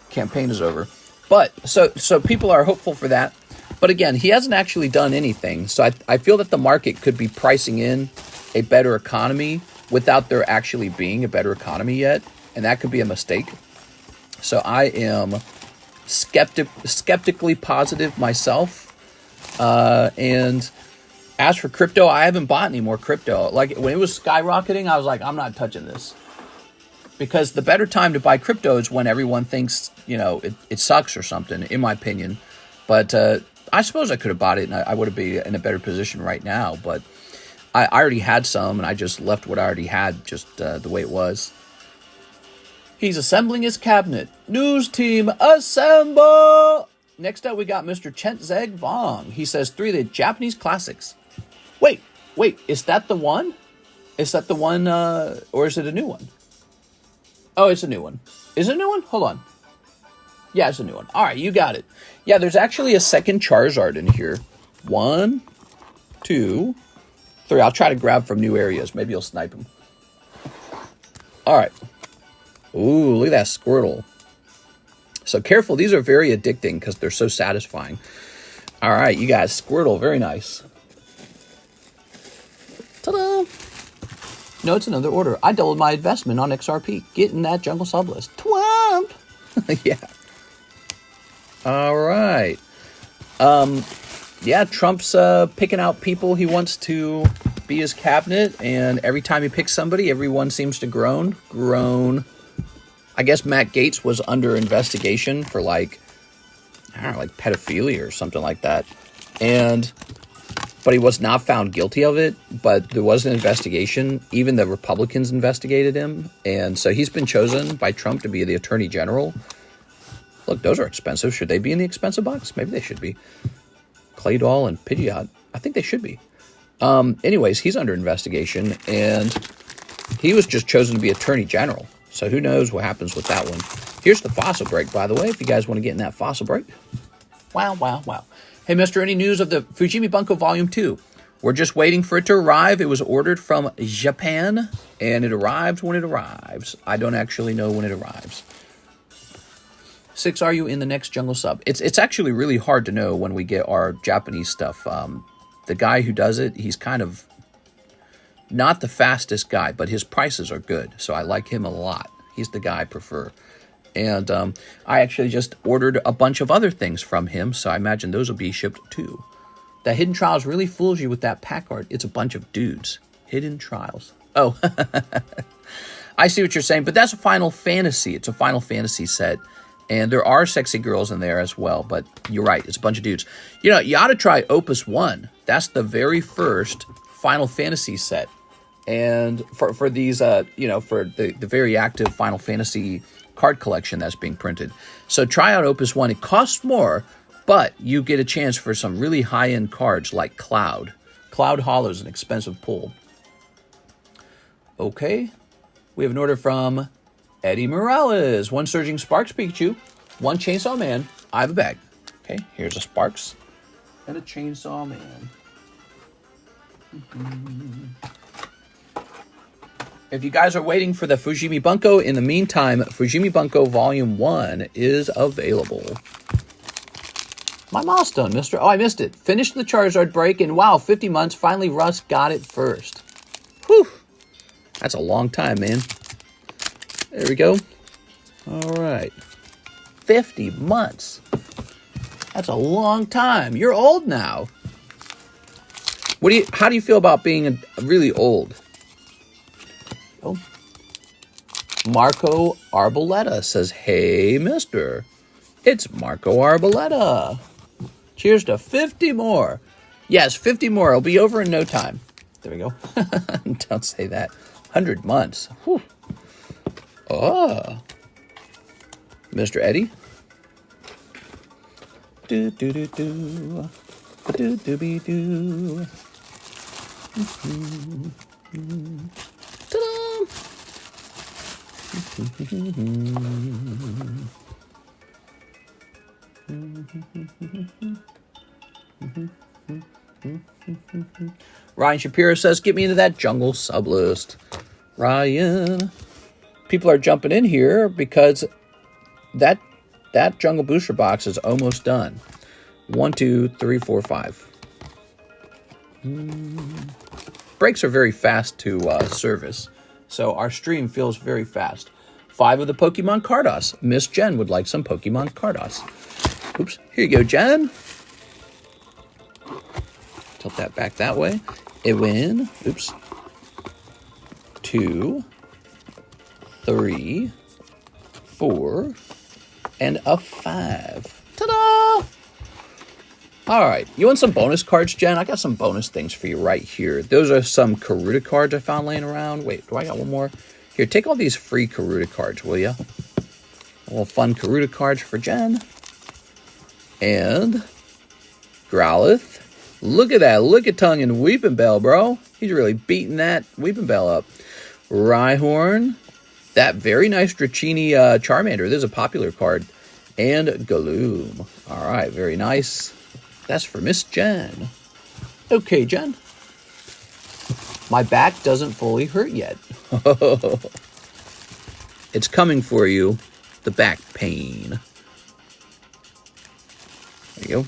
campaign is over. But so people are hopeful for that. But again, he hasn't actually done anything. So I feel that the market could be pricing in a better economy without there actually being a better economy yet. And that could be a mistake. So I am skeptically positive myself. And as for crypto, I haven't bought any more crypto. Like when it was skyrocketing, I was like, I'm not touching this. Because the better time to buy crypto is when everyone thinks, it sucks or something, in my opinion. But I suppose I could have bought it and I would have been in a better position right now. But I already had some and I just left what I already had just the way it was. He's assembling his cabinet. News team, assemble! Next up, we got Mr. Chentzeg Vong. He says 3 of the Japanese classics. Wait, is that the one? Is that the one, or is it a new one? Oh, it's a new one. Is it a new one? Hold on. Yeah, it's a new one. All right, you got it. Yeah, there's actually a second Charizard in here. 1, 2, 3. I'll try to grab from new areas. Maybe you'll snipe him. All right. Ooh, look at that Squirtle. So careful. These are very addicting because they're so satisfying. All right, you guys. Squirtle. Very nice. Ta-da! No, it's another order. I doubled my investment on XRP. Getting that jungle sublist. Twomp! Yeah. All right. Yeah, Trump's picking out people he wants to be his cabinet, and every time he picks somebody, everyone seems to groan. I guess Matt Gaetz was under investigation for like, I don't know, like pedophilia or something like that. But he was not found guilty of it, but there was an investigation. Even the Republicans investigated him. And so he's been chosen by Trump to be the Attorney General. Look, those are expensive. Should they be in the expensive box? Maybe they should be. Clay Doll and Pidgeot. I think they should be. Anyways, he's under investigation, and he was just chosen to be Attorney General. So who knows what happens with that one. Here's the fossil break, by the way, if you guys want to get in that fossil break. Wow, wow, wow. Hey, mister, any news of the Fujimi Bunko Volume 2? We're just waiting for it to arrive. It was ordered from Japan, and it arrives when it arrives. I don't actually know when it arrives. 6, are you in the next jungle sub? It's actually really hard to know when we get our Japanese stuff. The guy who does it, he's kind of not the fastest guy, but his prices are good. So I like him a lot. He's the guy I prefer. And I actually just ordered a bunch of other things from him, so I imagine those will be shipped too. That Hidden Trials really fools you with that pack art. It's a bunch of dudes. Hidden Trials. Oh, I see what you're saying, but that's a Final Fantasy. It's a Final Fantasy set. And there are sexy girls in there as well, but you're right. It's a bunch of dudes. You know, you ought to try Opus 1. That's the very first Final Fantasy set. And for these, you know, for the very active Final Fantasy card collection that's being printed. So try out Opus 1. It costs more, but you get a chance for some really high-end cards like Cloud. Cloud Holo is an expensive pull. Okay. We have an order from Eddie Morales. 1 Surging Sparks Pikachu, 1 Chainsaw Man. I have a bag. Okay, here's a Sparks and a Chainsaw Man. If you guys are waiting for the Fujimi Bunko, in the meantime, Fujimi Bunko Volume 1 is available. My milestone, mister. Oh, I missed it. Finished the Charizard break, and wow, 50 months. Finally, Russ got it first. Whew. That's a long time, man. There we go. All right. 50 months. That's a long time. You're old now. How do you feel about being really old? Oh. Marco Arboleta says, hey, mister. It's Marco Arboleta. Cheers to 50 more. Yes, 50 more. It'll be over in no time. There we go. Don't say that. 100 months. Whew. Oh. Mr. Eddie. Do do do do. Do do be do. Ta-da! Ryan Shapiro says, get me into that jungle sublist. Ryan. People are jumping in here because that jungle booster box is almost done. 1, 2, 3, 4, 5. Breaks are very fast to service, so our stream feels very fast. 5 of the Pokemon Cardos. Miss Jen would like some Pokemon Cardos. Oops, here you go, Jen. Tilt that back that way. It win. Oops. 2, 3, 4, and a 5. Ta-da! All right, you want some bonus cards, Jen? I got some bonus things for you right here. Those are some Karuta cards I found laying around. Wait, do I got one more? Here, take all these free Karuta cards, will you? A little fun Karuta cards for Jen. And Growlithe. Look at that Lickitung and Weeping Bell, bro. He's really beating that Weeping Bell up. Rhyhorn. That very nice Dratini Charmander. This is a popular card. And Galoom. All right, very nice. That's for Miss Jen. Okay, Jen. My back doesn't fully hurt yet. It's coming for you. The back pain. There you go.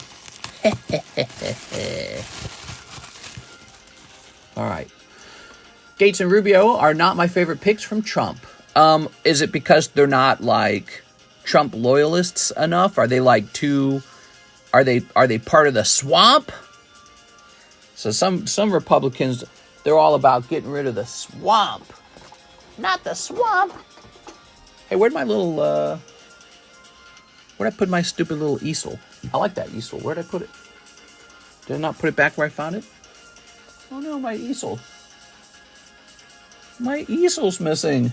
All right. Gates and Rubio are not my favorite picks from Trump. Is it because they're not like Trump loyalists enough? Are they like too? Are they part of the swamp? So some Republicans, they're all about getting rid of the swamp. Not the swamp. Hey, where'd my little, where'd I put my stupid little easel? I like that easel. Where'd I put it? Did I not put it back where I found it? Oh no, my easel. My easel's missing.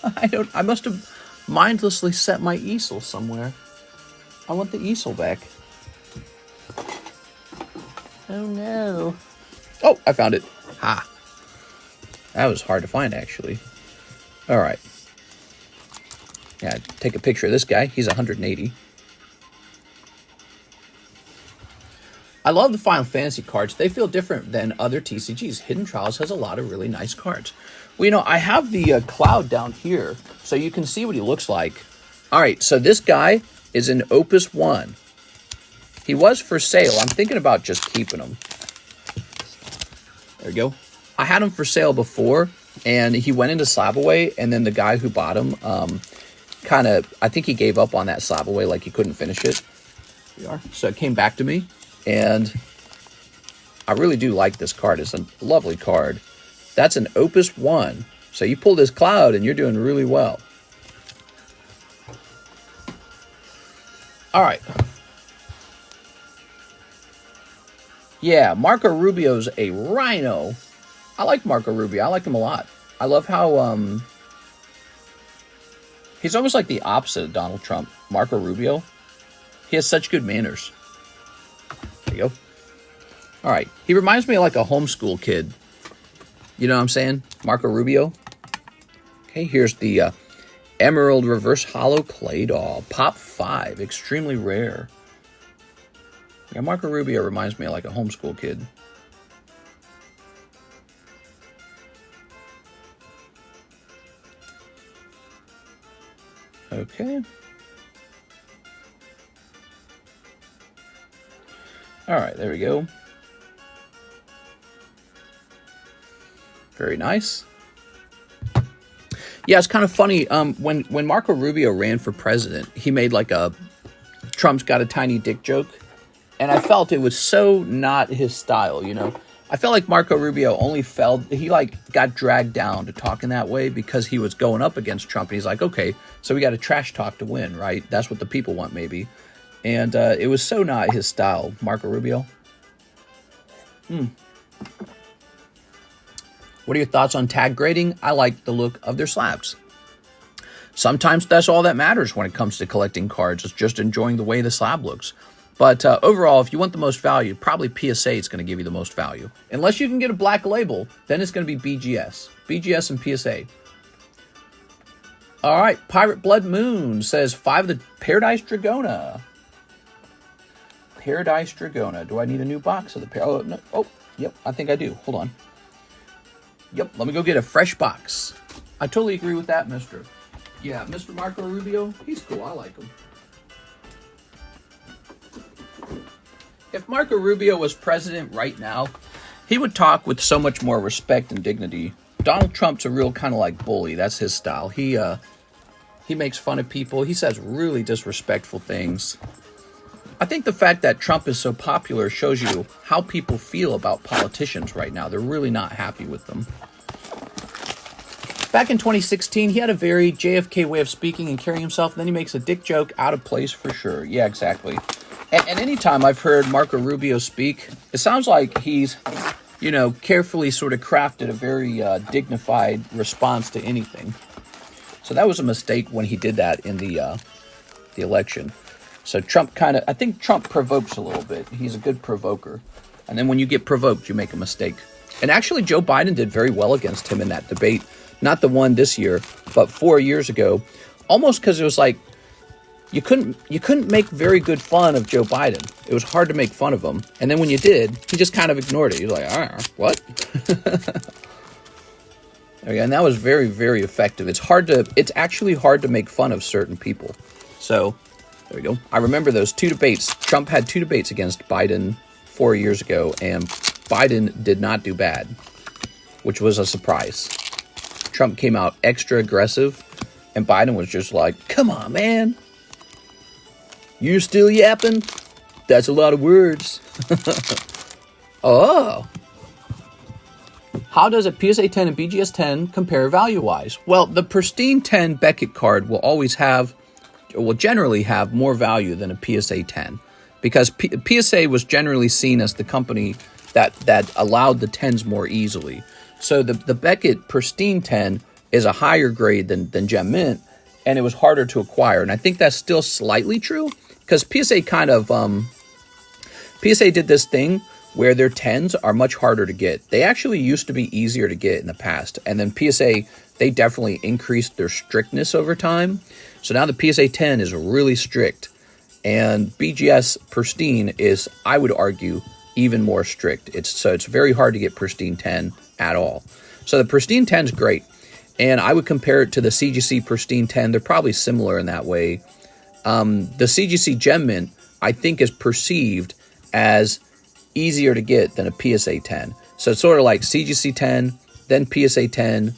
I must have mindlessly set my easel somewhere. I want the easel back. Oh no. Oh, I found it. Ha. That was hard to find, actually. All right. Yeah, take a picture of this guy. He's 180. I love the Final Fantasy cards. They feel different than other TCGs. Hidden Trials has a lot of really nice cards. Well, you know, I have the Cloud down here, so you can see what he looks like. All right, so this guy is an Opus 1. He was for sale. I'm thinking about just keeping him. There we go. I had him for sale before, and he went into slab away, and then the guy who bought him kind of, I think he gave up on that slab away, like he couldn't finish it. Here we are. So it came back to me. And I really do like this card. It's a lovely card. That's an Opus 1. So you pull this Cloud and you're doing really well. All right. Yeah, Marco Rubio's a rhino. I like Marco Rubio. I like him a lot. I love how he's almost like the opposite of Donald Trump. Marco Rubio. He has such good manners. There you go. All right. He reminds me of like a homeschool kid. You know what I'm saying? Marco Rubio. Okay, here's the Emerald Reverse Holo Clay Doll. Pop 5. Extremely rare. Yeah, Marco Rubio reminds me of like a homeschool kid. Okay. All right, there we go. Very nice. Yeah, it's kind of funny. When Marco Rubio ran for president, he made like a Trump's got a tiny dick joke. And I felt it was so not his style, you know. I felt like Marco Rubio only he like got dragged down to talking that way because he was going up against Trump. And he's like, okay, so we got to trash talk to win, right? That's what the people want, maybe. And it was so not his style, Marco Rubio. What are your thoughts on tag grading? I like the look of their slabs. Sometimes that's all that matters when it comes to collecting cards. It's just enjoying the way the slab looks. But overall, if you want the most value, probably PSA is going to give you the most value. Unless you can get a black label, then it's going to be BGS. BGS and PSA. All right, Pirate Blood Moon says 5 of the Paradise Dragona. Paradise Dragona. Do I need a new box of the Oh, no. Oh, yep, I think I do. Hold on. Yep, let me go get a fresh box. I totally agree with that, Mr. Yeah, Mr. Marco Rubio, he's cool. I like him. If Marco Rubio was president right now, he would talk with so much more respect and dignity. Donald Trump's a real kind of like bully. That's his style. He makes fun of people. He says really disrespectful things. I think the fact that Trump is so popular shows you how people feel about politicians right now. They're really not happy with them. Back in 2016, he had a very JFK way of speaking and carrying himself, and then he makes a dick joke out of place for sure. Yeah, exactly. And anytime I've heard Marco Rubio speak, it sounds like he's, you know, carefully sort of crafted a very dignified response to anything. So that was a mistake when he did that in the election. So Trump I think Trump provokes a little bit. He's a good provoker. And then when you get provoked, you make a mistake. And actually, Joe Biden did very well against him in that debate. Not the one this year, but 4 years ago. Almost because it was like, you couldn't make very good fun of Joe Biden. It was hard to make fun of him. And then when you did, he just kind of ignored it. He was like, what? And that was very, very effective. It's actually hard to make fun of certain people. So there we go. I remember those 2 debates. Trump had 2 debates against Biden 4 years ago, and Biden did not do bad, which was a surprise. Trump came out extra aggressive, and Biden was just like, come on, man. You still yapping? That's a lot of words. Oh. How does a PSA 10 and BGS 10 compare value-wise? Well, the pristine 10 Beckett card will generally have more value than a PSA 10, because PSA was generally seen as the company that allowed the 10s more easily. So the Beckett pristine 10 is a higher grade than Gem Mint, and it was harder to acquire. And I think that's still slightly true, because PSA did this thing where their 10s are much harder to get. They actually used to be easier to get in the past. And then PSA, they definitely increased their strictness over time. So now the PSA 10 is really strict. And BGS Pristine is, I would argue, even more strict. It's very hard to get Pristine 10 at all. So the Pristine 10 is great. And I would compare it to the CGC Pristine 10. They're probably similar in that way. The CGC Gem Mint, I think, is perceived as easier to get than a PSA 10. So it's sort of like CGC 10, then PSA 10,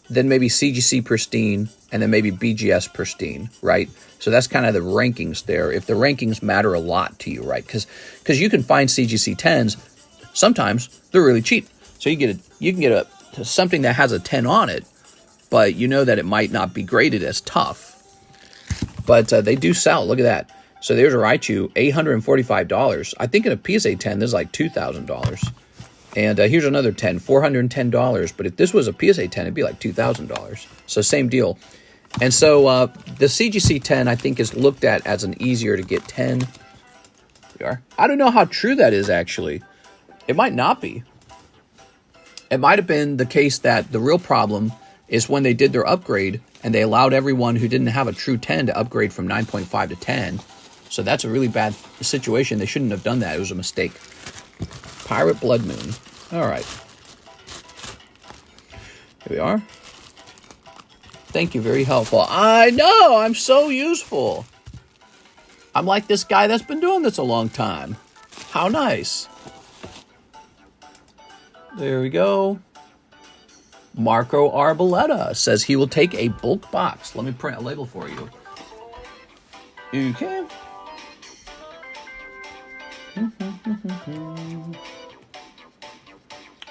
then maybe CGC Pristine, and then maybe BGS Pristine, right? So that's kind of the rankings there, if the rankings matter a lot to you, right? Because you can find CGC 10s, sometimes they're really cheap. So you can get something that has a 10 on it, but you know that it might not be graded as tough. But they do sell, look at that. So there's a Raichu, $845. I think in a PSA 10, this is like $2,000. And here's another 10, $410. But if this was a PSA 10, it'd be like $2,000. So same deal. And so the CGC 10, I think, is looked at as an easier to get 10. Here we are. I don't know how true that is, actually. It might not be. It might have been the case that the real problem is when they did their upgrade and they allowed everyone who didn't have a true 10 to upgrade from 9.5 to 10. So that's a really bad situation. They shouldn't have done that. It was a mistake. Pirate Blood Moon. All right. Here we are. Thank you. Very helpful. I know. I'm so useful. I'm like this guy that's been doing this a long time. How nice. There we go. Marco Arboleta says he will take a bulk box. Let me print a label for you. Okay.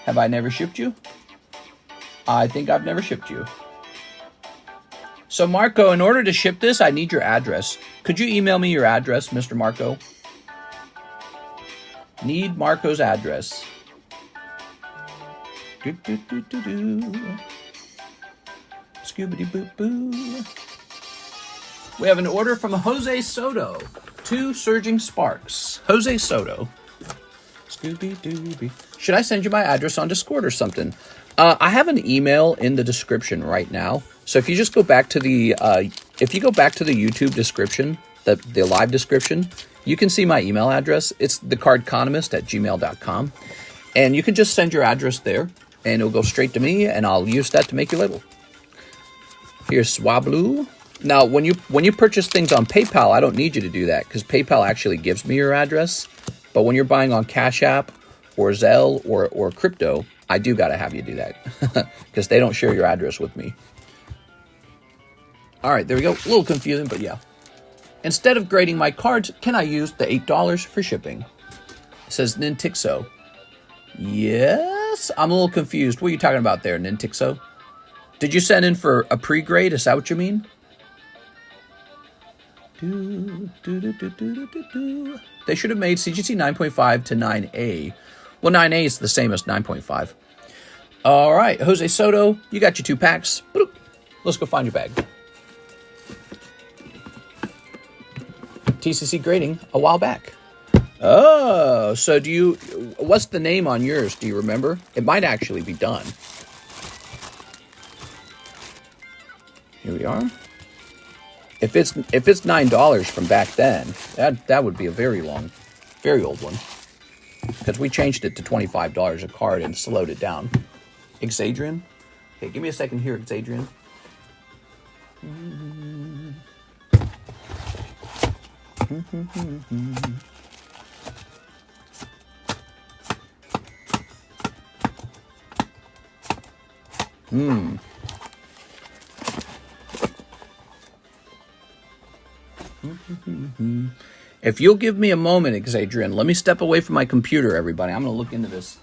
Have I never shipped you? I think I've never shipped you. So Marco, in order to ship this, I need your address. Could you email me your address, Mr. Marco? Need Marco's address. Scoobity boop boo. We have an order from Jose Soto. 2 Surging Sparks. Jose Soto. Scooby-Dooby. Should I send you my address on Discord or something? I have an email in the description right now. So if you just go back to the YouTube description, the live description, you can see my email address. It's TheCardconomist@gmail.com. And you can just send your address there, and it'll go straight to me, and I'll use that to make your label. Here's Swablu. Now, when you purchase things on PayPal, I don't need you to do that, because PayPal actually gives me your address. But when you're buying on CASHAPP or ZELLE or crypto, I do got to have you do that, because they don't share your address with me. All right, there we go. A little confusing, but yeah. Instead of grading my cards, can I use the $8 for shipping? It says Nintixo. Yes? I'm a little confused. What are you talking about there, Nintixo? Did you send in for a pre-grade? Is that what you mean? They should have made CGC 9.5 to 9A. Well, 9A is the same as 9.5. All right, Jose Soto, you got your 2 packs. Boop. Let's go find your bag. TCC grading a while back. Oh, so what's the name on yours? Do you remember? It might actually be done. Here we are. If it's $9 from back then, that would be a very old one. Because we changed it to $25 a card and slowed it down. Exadrian? Okay, give me a second here, Exadrian. If you'll give me a moment, Exadrian, let me step away from my computer, everybody. I'm going to look into this.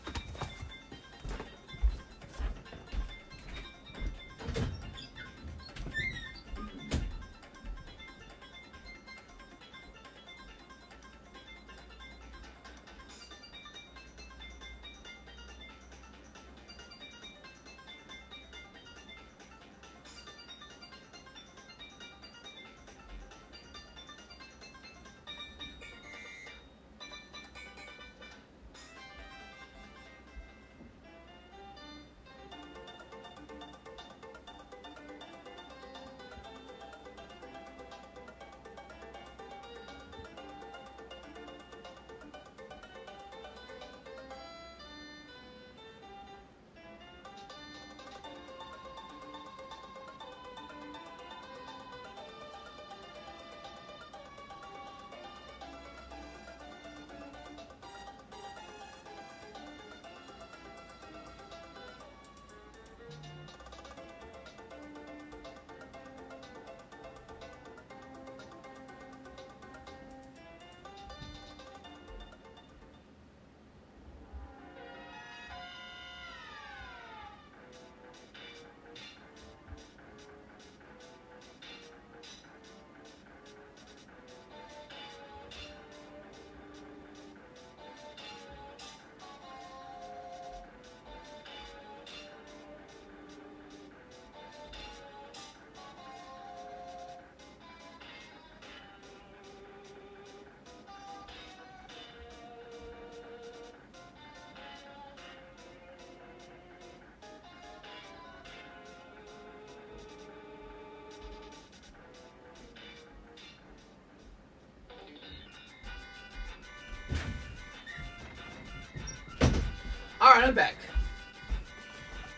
right, I'm back.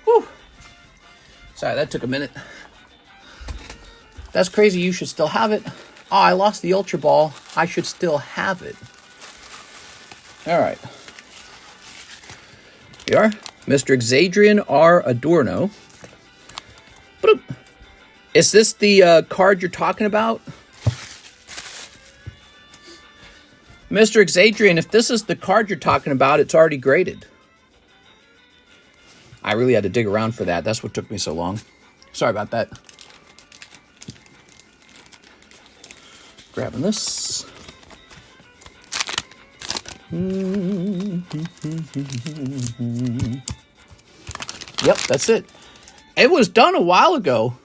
Whew. Sorry, that took a minute. That's crazy. You should still have it. Oh, I lost the Ultra Ball. I should still have it. All right. Here we are. Mr. Xadrian R. Adorno. Boop. Is this the card you're talking about? Mr. Xadrian, if this is the card you're talking about, it's already graded. I really had to dig around for that. That's what took me so long. Sorry about that. Grabbing this. Yep, that's it. It was done a while ago.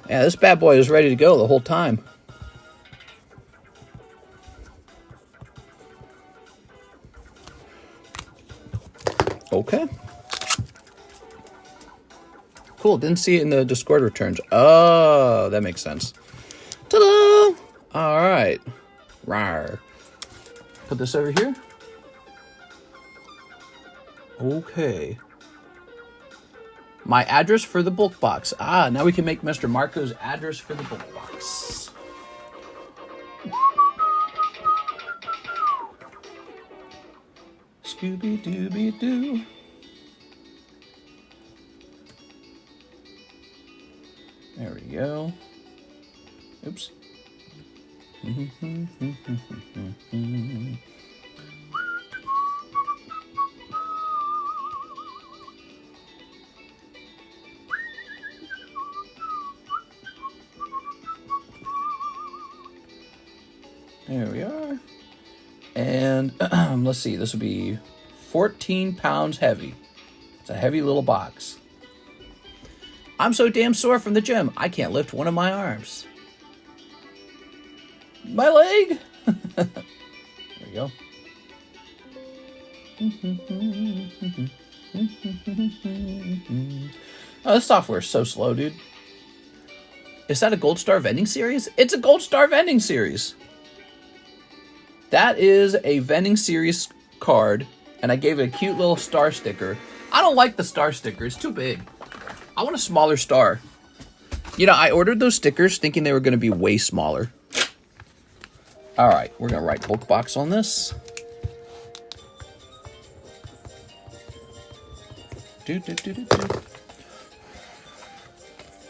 Yeah, this bad boy is ready to go the whole time. Okay. Cool. Didn't see it in the Discord returns. Oh, that makes sense. Ta-da! All right. Rawr. Put this over here. Okay. My address for the bulk box. Ah, now we can make Mr. Marco's address for the bulk box. Scooby-Dooby-Doo. There we go. Oops. There we are. And let's see, this would be 14 pounds heavy. It's a heavy little box. I'm so damn sore from the gym, I can't lift one of my arms. My leg! There we go. Oh, this software is so slow, dude. Is that a Gold Star vending series? It's a Gold Star vending series. That is a vending series card, and I gave it a cute little star sticker. I don't like the star sticker. It's too big. I want a smaller star. You know, I ordered those stickers thinking they were going to be way smaller. All right, we're going to write bulk box on this.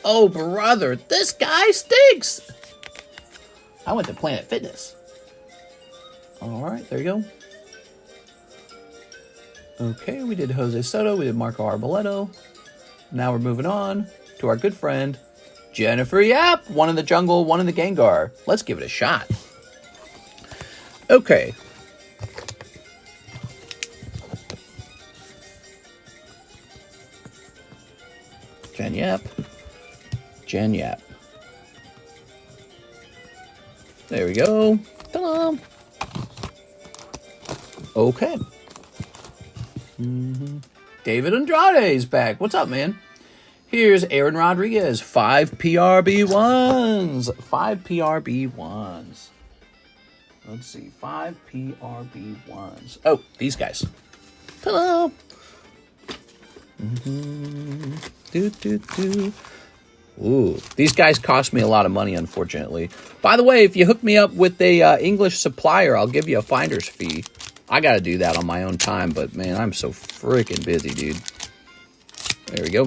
Oh, brother, this guy stinks. I went to Planet Fitness. All right, there you go. Okay, we did Jose Soto, we did Marco Arboleto. Now we're moving on to our good friend, Jennifer Yap. One in the jungle, one in the Gengar. Let's give it a shot. Okay. Jen Yap. Jen Yap. There we go. Ta-da! Okay. David Andrade is back. What's up, man? Here's Aaron Rodriguez. 5 PRB1s. 5 PRB1s. Let's see. 5 PRB1s. Oh, these guys. Ta-da! Ooh, these guys cost me a lot of money, unfortunately. By the way, if you hook me up with a English supplier, I'll give you a finder's fee. I got to do that on my own time, but man, I'm so freaking busy, dude. There we go.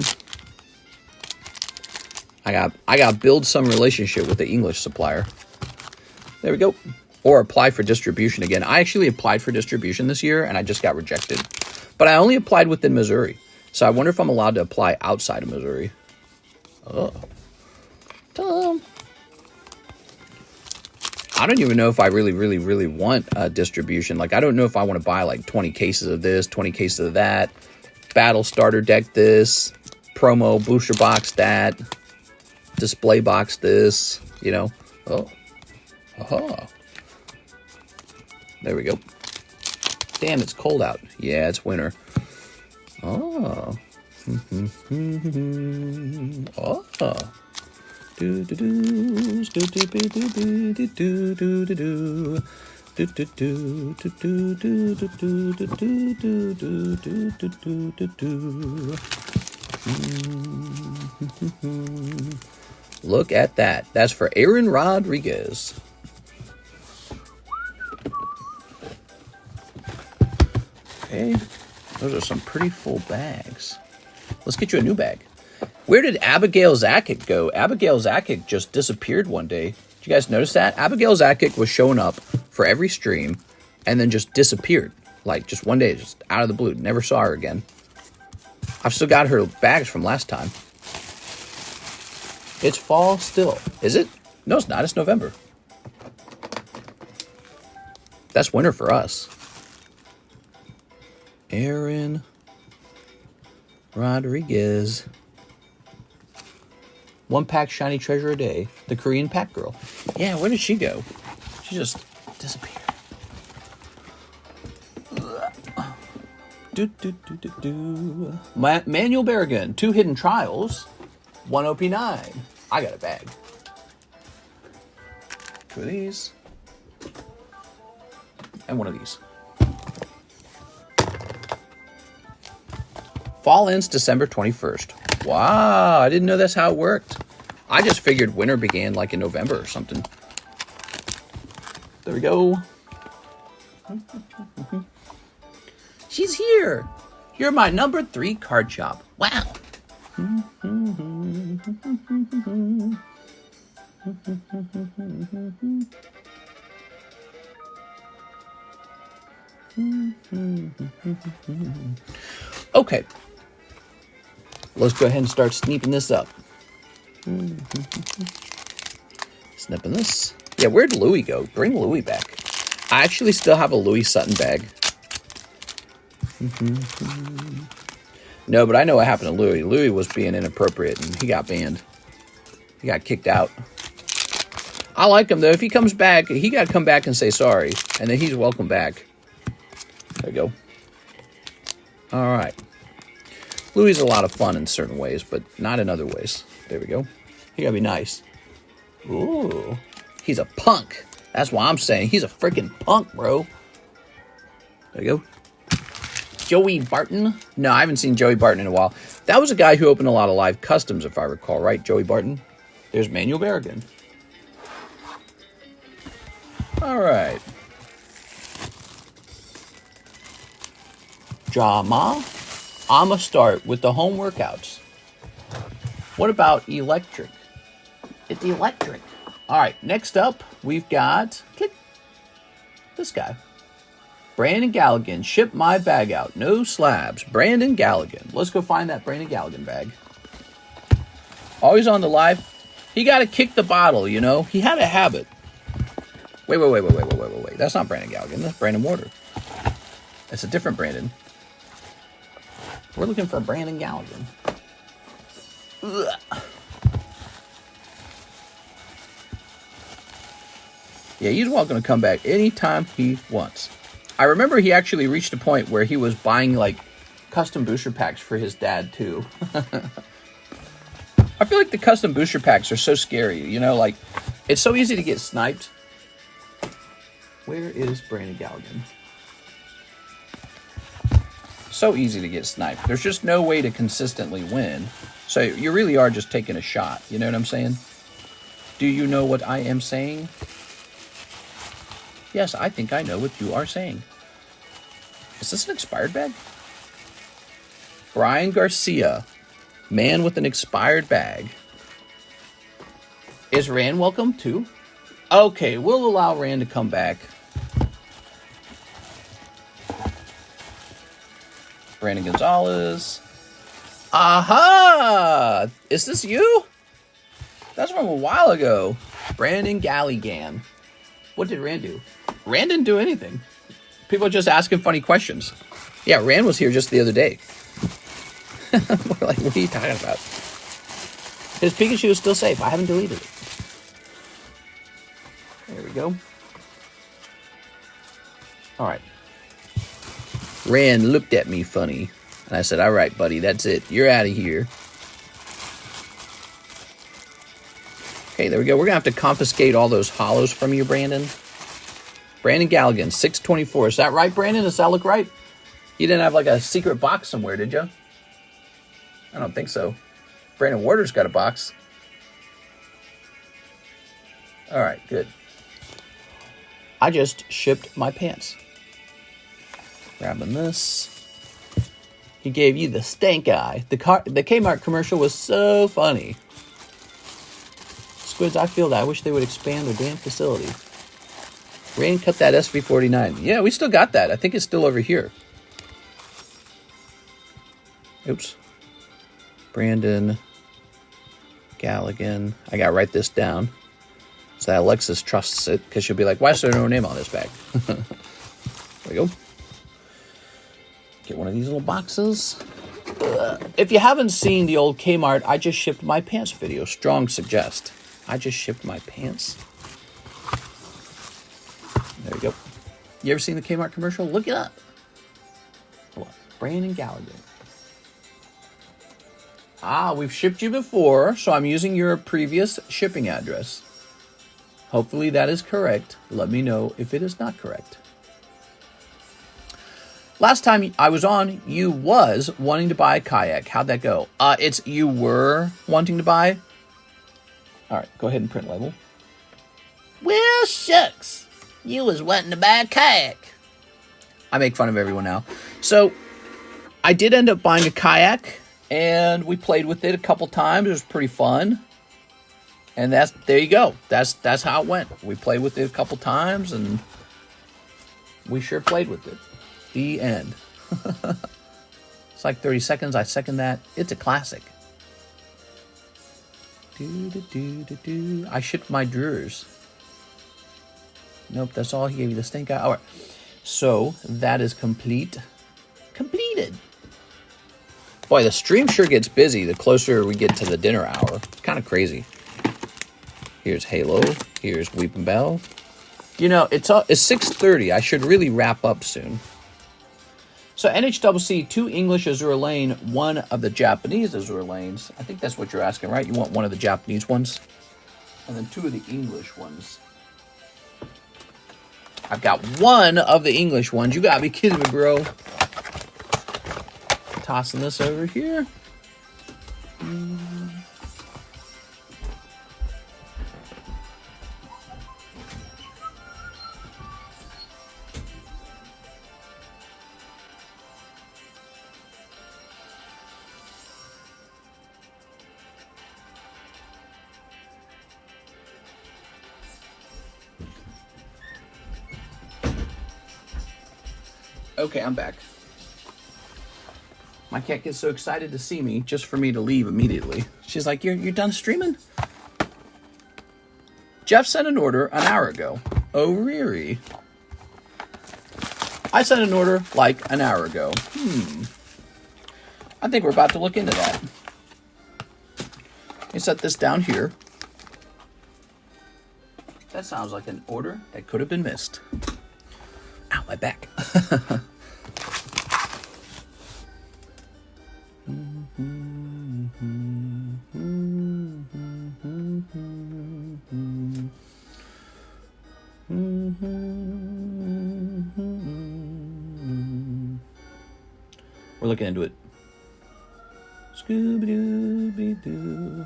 I got to build some relationship with the English supplier. There we go. Or apply for distribution again. I actually applied for distribution this year, and I just got rejected. But I only applied within Missouri. So I wonder if I'm allowed to apply outside of Missouri. Oh. I don't even know if I really want a distribution. Like, I don't know if I want to buy like 20 cases of this, 20 cases of that, battle starter deck this, promo booster box that, display box this, you know. Oh. Aha. There we go. Damn, it's cold out. Yeah, it's winter. Oh. Oh. Look at that. That's for Aaron Rodriguez. Okay. Those are some pretty full bags. Let's get you a new bag. Where did Abigail Zakic go? Abigail Zakic just disappeared one day. Did you guys notice that? Abigail Zakic was showing up for every stream and then just disappeared. Like, just one day, just out of the blue. Never saw her again. I've still got her bags from last time. It's fall still. Is it? No, it's not. It's November. That's winter for us. Aaron Rodriguez. 1 pack shiny treasure a day. The Korean pack girl. Yeah, where did she go? She just disappeared. Manuel Berrigan. 2 hidden trials. 1 OP9. I got a bag. 2 of these. And 1 of these. Fall ends December 21st. Wow, I didn't know that's how it worked. I just figured winter began like in November or something. There we go. She's here. You're my number 3 card shop. Wow. Okay. Let's go ahead and start sneeping this up. Snipping this. Yeah, where'd Louie go? Bring Louie back. I actually still have a Louie Sutton bag. No, but I know what happened to Louie. Louie was being inappropriate and he got banned. He got kicked out. I like him though. If he comes back, he got to come back and say sorry. And then he's welcome back. There we go. All right. Louie's a lot of fun in certain ways, but not in other ways. There we go. He gotta be nice. Ooh. He's a punk. That's why I'm saying he's a freaking punk, bro. There you go. Joey Barton. No, I haven't seen Joey Barton in a while. That was a guy who opened a lot of live customs, if I recall, right? Joey Barton. There's Manuel Berrigan. All right. Drama. I'ma start with the home workouts. What about electric? It's electric. All right, next up, we've got click, this guy. Brandon Galligan, ship my bag out. No slabs. Brandon Galligan. Let's go find that Brandon Galligan bag. Always on the live. He got to kick the bottle, you know. He had a habit. Wait. That's not Brandon Galligan. That's Brandon Warder. It's a different Brandon. We're looking for Brandon Galligan. Ugh. Yeah, he's welcome to come back anytime he wants. I remember he actually reached a point where he was buying, like, custom booster packs for his dad, too. I feel like the custom booster packs are so scary, you know, like, it's so easy to get sniped. Where is Brandon Galligan? So easy to get sniped. There's just no way to consistently win. So you really are just taking a shot. You know what I'm saying? Do you know what I am saying? Yes, I think I know what you are saying. Is this an expired bag? Brian Garcia. Man with an expired bag. Is Rand welcome too? Okay, we'll allow Rand to come back. Brandon Gonzalez. Aha! Is this you? That's from a while ago. Brandon Galligan. What did Rand do? Rand didn't do anything. People are just asking funny questions. Yeah, Rand was here just the other day. We're like, what are you talking about? His Pikachu is still safe. I haven't deleted it. There we go. All right. Rand looked at me funny. And I said, all right, buddy, that's it. You're out of here. Okay, there we go. We're going to have to confiscate all those holos from you, Brandon. Brandon Galligan, 624. Is that right, Brandon? Does that look right? You didn't have like a secret box somewhere, did you? I don't think so. Brandon Warder's got a box. All right, good. I just shipped my pants. Grabbing this. He gave you the stank eye. The Kmart commercial was so funny. Squids, I feel that. I wish they would expand their damn facility. Rain cut that SV49. Yeah, we still got that. I think it's still over here. Oops. Brandon Galligan. I gotta write this down so that Alexis trusts it, because she'll be like, why is there no name on this bag? There we go. Get one of these little boxes. If you haven't seen the old Kmart I just shipped my pants video, strong suggest. I just shipped my pants. There we go. You ever seen the Kmart commercial? Look it up. Hold on. Brandon Gallagher. Ah, we've shipped you before, so I'm using your previous shipping address. Hopefully that is correct. Let me know if it is not correct. Last time I was on, you was wanting to buy a kayak. How'd that go? It's you were wanting to buy. All right, go ahead and print label. Well, shucks. You was wanting to buy a kayak. I make fun of everyone now. So, I did end up buying a kayak, and we played with it a couple times. It was pretty fun. And there you go. That's how it went. We played with it a couple times, and we sure played with it. The end. It's like 30 seconds. I second that. It's a classic. I shipped my drawers. Nope, that's all. He gave you the stink eye. All right. So that is complete. Completed. Boy, the stream sure gets busy the closer we get to the dinner hour. It's kind of crazy. Here's Halo. Here's Weeping Bell. You know, it's 6:30. I should really wrap up soon. So NHCC, 2 English Azure Lane, 1 of the Japanese Azure Lanes. I think that's what you're asking, right? You want 1 of the Japanese ones? And then 2 of the English ones. I've got 1 of the English ones. You gotta be kidding me, bro. Tossing this over here. Okay, I'm back. My cat gets so excited to see me just for me to leave immediately. She's like, you're done streaming? Jeff sent an order an hour ago. Oh, Riri. I sent an order like an hour ago. I think we're about to look into that. Let me set this down here. That sounds like an order that could have been missed. Ow, my back. We're looking into it. Scooby-Dooby-Doo.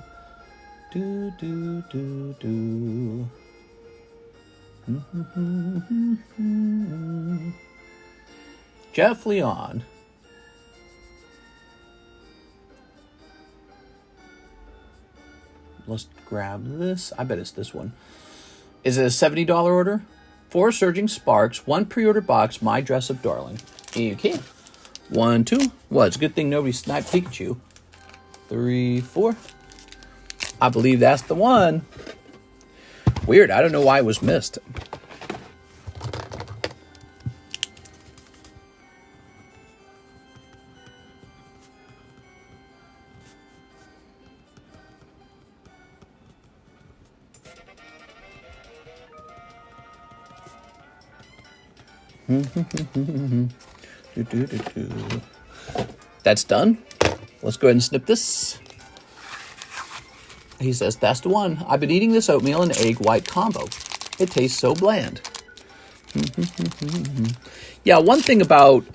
Do-do-do-do. Jeff Leon. Let's grab this. I bet it's this one. Is it a $70 order? 4 Surging Sparks, 1 pre-order box, My Dress Up Darling. Okay. 1, 2. Well, it's a good thing nobody sniped Pikachu. 3, 4. I believe that's the one. Weird. I don't know why it was missed. That's done. Let's go ahead and snip this. He says, that's the one. I've been eating this oatmeal and egg white combo. It tastes so bland. Yeah, one thing about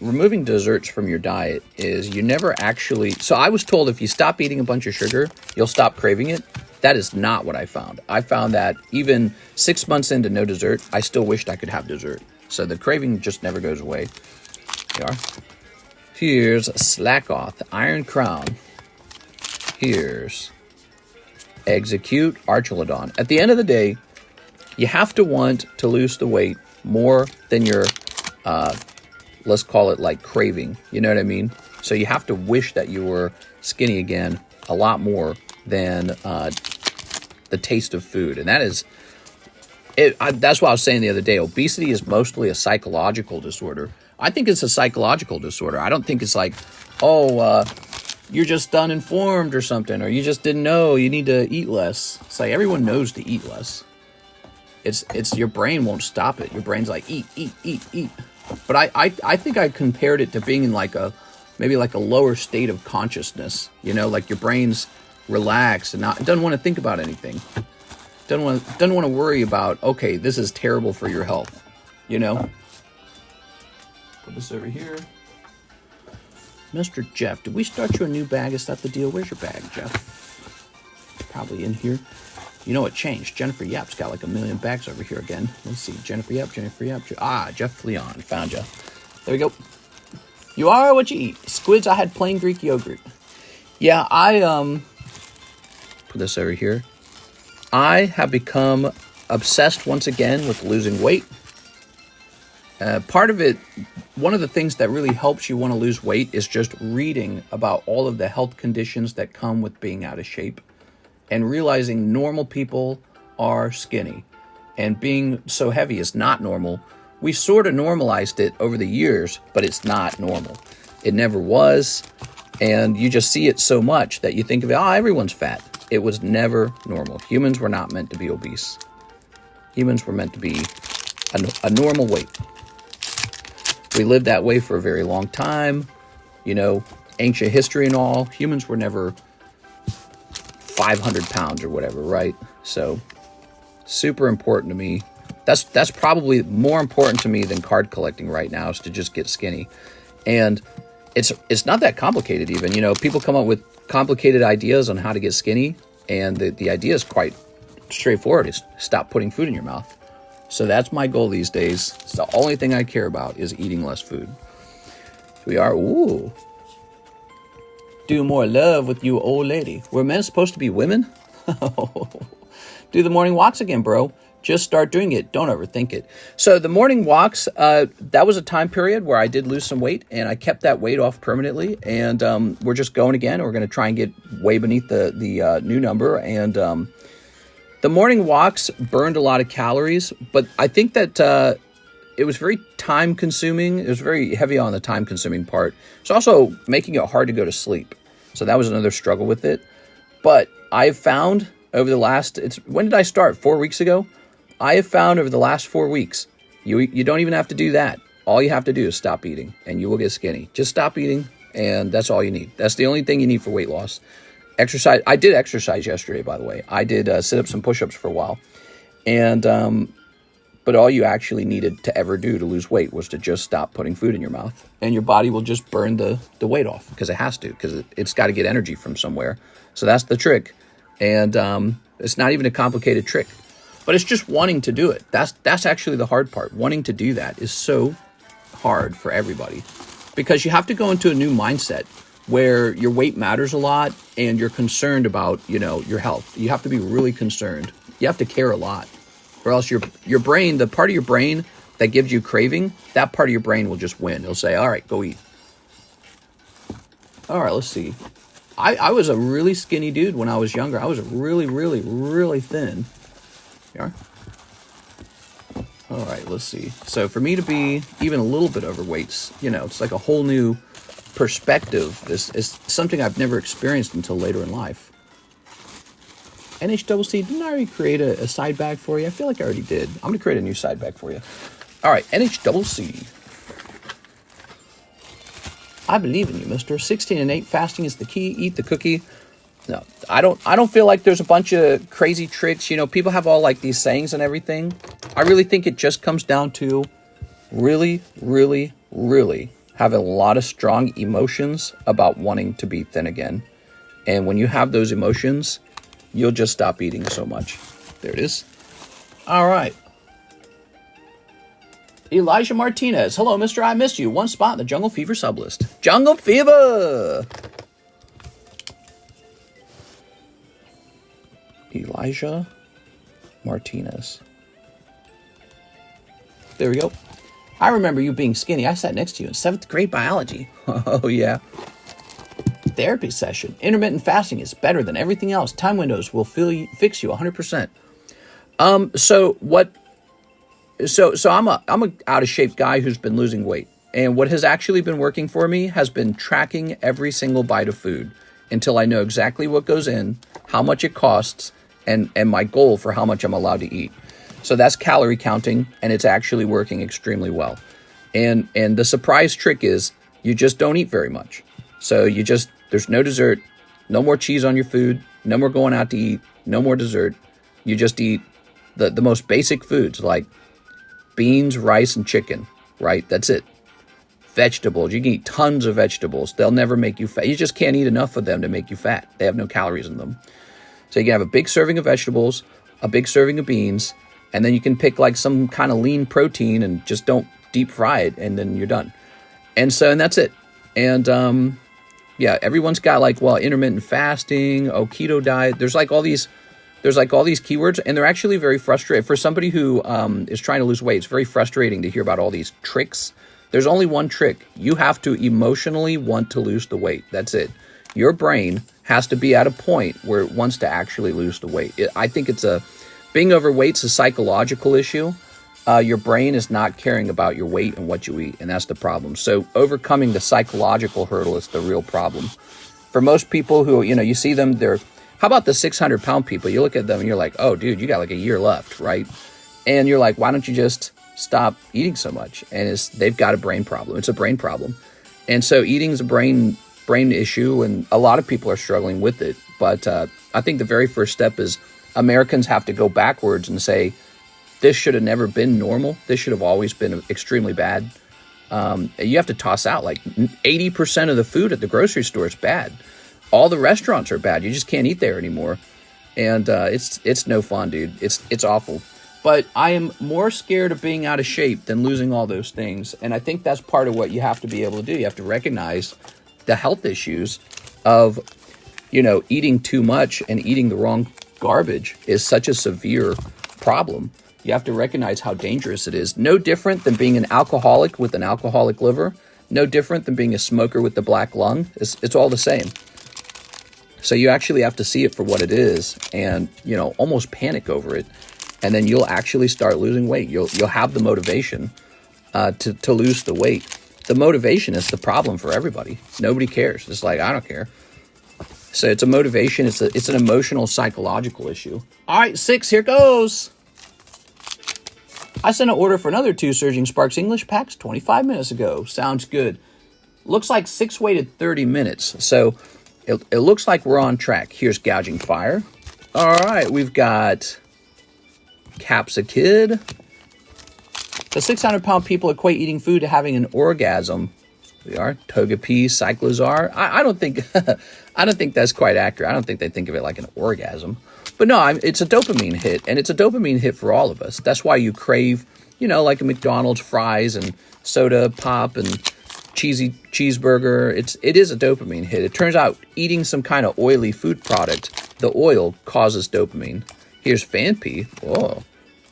removing desserts from your diet is you never actually... So I was told if you stop eating a bunch of sugar, you'll stop craving it. That is not what I found. I found that even 6 months into no dessert, I still wished I could have dessert. So the craving just never goes away. Here are. Here's Slackoth, Iron Crown. Here's Execute, Archelodon. At the end of the day, you have to want to lose the weight more than your, let's call it like craving. You know what I mean? So you have to wish that you were skinny again a lot more than the taste of food. And that is, that's what I was saying the other day. Obesity is mostly a psychological disorder. I think it's a psychological disorder. I don't think it's like, oh, you're just uninformed or something, or you just didn't know you need to eat less. It's like everyone knows to eat less. It's your brain won't stop it. Your brain's like, eat, eat, eat, eat. But I think I compared it to being in like maybe like a lower state of consciousness. You know, like your brain's relaxed and doesn't want to think about anything. Doesn't want to worry about, okay, this is terrible for your health. You know? Put this over here. Mr. Jeff, did we start you a new bag? Is that the deal? Where's your bag, Jeff? Probably in here. You know what changed? Jennifer Yap's got like a million bags over here again. Let's see. Jennifer Yap. Jeff Leon. Found you. There we go. You are what you eat. Squids, I had plain Greek yogurt. Yeah, I put this over here. I have become obsessed once again with losing weight. Part of it, one of the things that really helps you want to lose weight is just reading about all of the health conditions that come with being out of shape and realizing normal people are skinny and being so heavy is not normal. We sort of normalized it over the years, but it's not normal. It never was. And you just see it so much that you think of it, oh, everyone's fat. It was never normal. Humans were not meant to be obese. Humans were meant to be a normal weight. We lived that way for a very long time. You know, ancient history and all. Humans were never 500 pounds or whatever, right? So, super important to me. That's probably more important to me than card collecting right now, is to just get skinny. And it's not that complicated even. You know, people come up with complicated ideas on how to get skinny, and the idea is quite straightforward. Is stop putting food in your mouth. So that's my goal these days. It's the only thing I care about is eating less food. We are, ooh. Do more love with you, old lady. Were men supposed to be women? Do the morning walks again, bro. Just start doing it. Don't overthink it. So the morning walks, that was a time period where I did lose some weight, and I kept that weight off permanently. And we're just going again. We're going to try and get way beneath the new number. And the morning walks burned a lot of calories, but I think that it was very time-consuming. It was very heavy on the time-consuming part. It's also making it hard to go to sleep. So that was another struggle with it. But I've found over the last... when did I start? 4 weeks ago? I have found over the last 4 weeks, you don't even have to do that. All you have to do is stop eating, and you will get skinny. Just stop eating, and that's all you need. That's the only thing you need for weight loss. Exercise. I did exercise yesterday, by the way. I did sit-ups and push-ups for a while. And... but all you actually needed to ever do to lose weight was to just stop putting food in your mouth. And your body will just burn the weight off, because it has to, because it's got to get energy from somewhere. So that's the trick. And it's not even a complicated trick. But it's just wanting to do it. That's actually the hard part. Wanting to do that is so hard for everybody. Because you have to go into a new mindset where your weight matters a lot and you're concerned about, you know, your health. You have to be really concerned. You have to care a lot. Or else your brain, the part of your brain that gives you craving, that part of your brain will just win. It'll say, all right, go eat. All right, let's see. I was a really skinny dude when I was younger. I was really, really, really thin. Here. All right, let's see. So for me to be even a little bit overweight, you know, it's like a whole new perspective. This is something I've never experienced until later in life. NHCC, didn't I already create a side bag for you? I feel like I already did. I'm going to create a new side bag for you. All right, NHCC. I believe in you, mister. 16 and 8, fasting is the key. Eat the cookie. No, I don't feel like there's a bunch of crazy tricks. You know, people have all like these sayings and everything. I really think it just comes down to really have a lot of strong emotions about wanting to be thin again. And when you have those emotions, you'll just stop eating so much. There it is. All right. Elijah Martinez. Hello, Mr. I missed you. One spot in the Jungle Fever sublist. Jungle Fever! Elijah Martinez. There we go. I remember you being skinny. I sat next to you in 7th grade biology. Oh, yeah. Therapy session. Intermittent fasting is better than everything else. Time windows will fix you 100%. So I'm a out of shape guy who's been losing weight. And what has actually been working for me has been tracking every single bite of food until I know exactly what goes in, how much it costs, and my goal for how much I'm allowed to eat. So that's calorie counting, and it's actually working extremely well. And the surprise trick is you just don't eat very much. So there's no dessert, no more cheese on your food, no more going out to eat, no more dessert. You just eat the most basic foods like beans, rice, and chicken, right? That's it. Vegetables. You can eat tons of vegetables. They'll never make you fat. You just can't eat enough of them to make you fat. They have no calories in them. So you can have a big serving of vegetables, a big serving of beans, and then you can pick like some kind of lean protein and just don't deep fry it, and then you're done. And that's it. And yeah, everyone's got like, well, intermittent fasting, keto diet. There's like all these keywords, and they're actually very frustrating. For somebody who is trying to lose weight, it's very frustrating to hear about all these tricks. There's only one trick. You have to emotionally want to lose the weight. That's it. Your brain has to be at a point where it wants to actually lose the weight. I think being overweight's a psychological issue. Your brain is not caring about your weight and what you eat, and that's the problem. So overcoming the psychological hurdle is the real problem. For most people who, you see them, how about the 600-pound people? You look at them and you're like, oh, dude, you got like a year left, right? And you're like, why don't you just stop eating so much? And they've got a brain problem. It's a brain problem. And so eating is a brain issue, and a lot of people are struggling with it. But I think the very first step is Americans have to go backwards and say, this should have never been normal. This should have always been extremely bad. You have to toss out like 80% of the food at the grocery store is bad. All the restaurants are bad. You just can't eat there anymore. And it's no fun, dude. It's awful. But I am more scared of being out of shape than losing all those things. And I think that's part of what you have to be able to do. You have to recognize the health issues of, eating too much and eating the wrong garbage is such a severe problem. You have to recognize how dangerous it is. No different than being an alcoholic with an alcoholic liver. No different than being a smoker with the black lung. It's all the same. So you actually have to see it for what it is and, almost panic over it. And then you'll actually start losing weight. You'll have the motivation to lose the weight. The motivation is the problem for everybody. Nobody cares. It's like, I don't care. So it's a motivation. It's an emotional, psychological issue. All right, 6, here goes. I sent an order for another 2 Surging Sparks English packs 25 minutes ago. Sounds good. Looks like 6 waited 30 minutes. So it looks like we're on track. Here's Gouging Fire. All right, we've got Capsa Kid. The 600-pound people equate eating food to having an orgasm. We are Togepi, Cyclozar. I don't think I don't think that's quite accurate. I don't think they think of it like an orgasm. But no, it's a dopamine hit, and it's a dopamine hit for all of us. That's why you crave, like a McDonald's fries and soda pop and cheesy cheeseburger. It is a dopamine hit. It turns out eating some kind of oily food product, the oil causes dopamine. Here's Fanpy. Oh,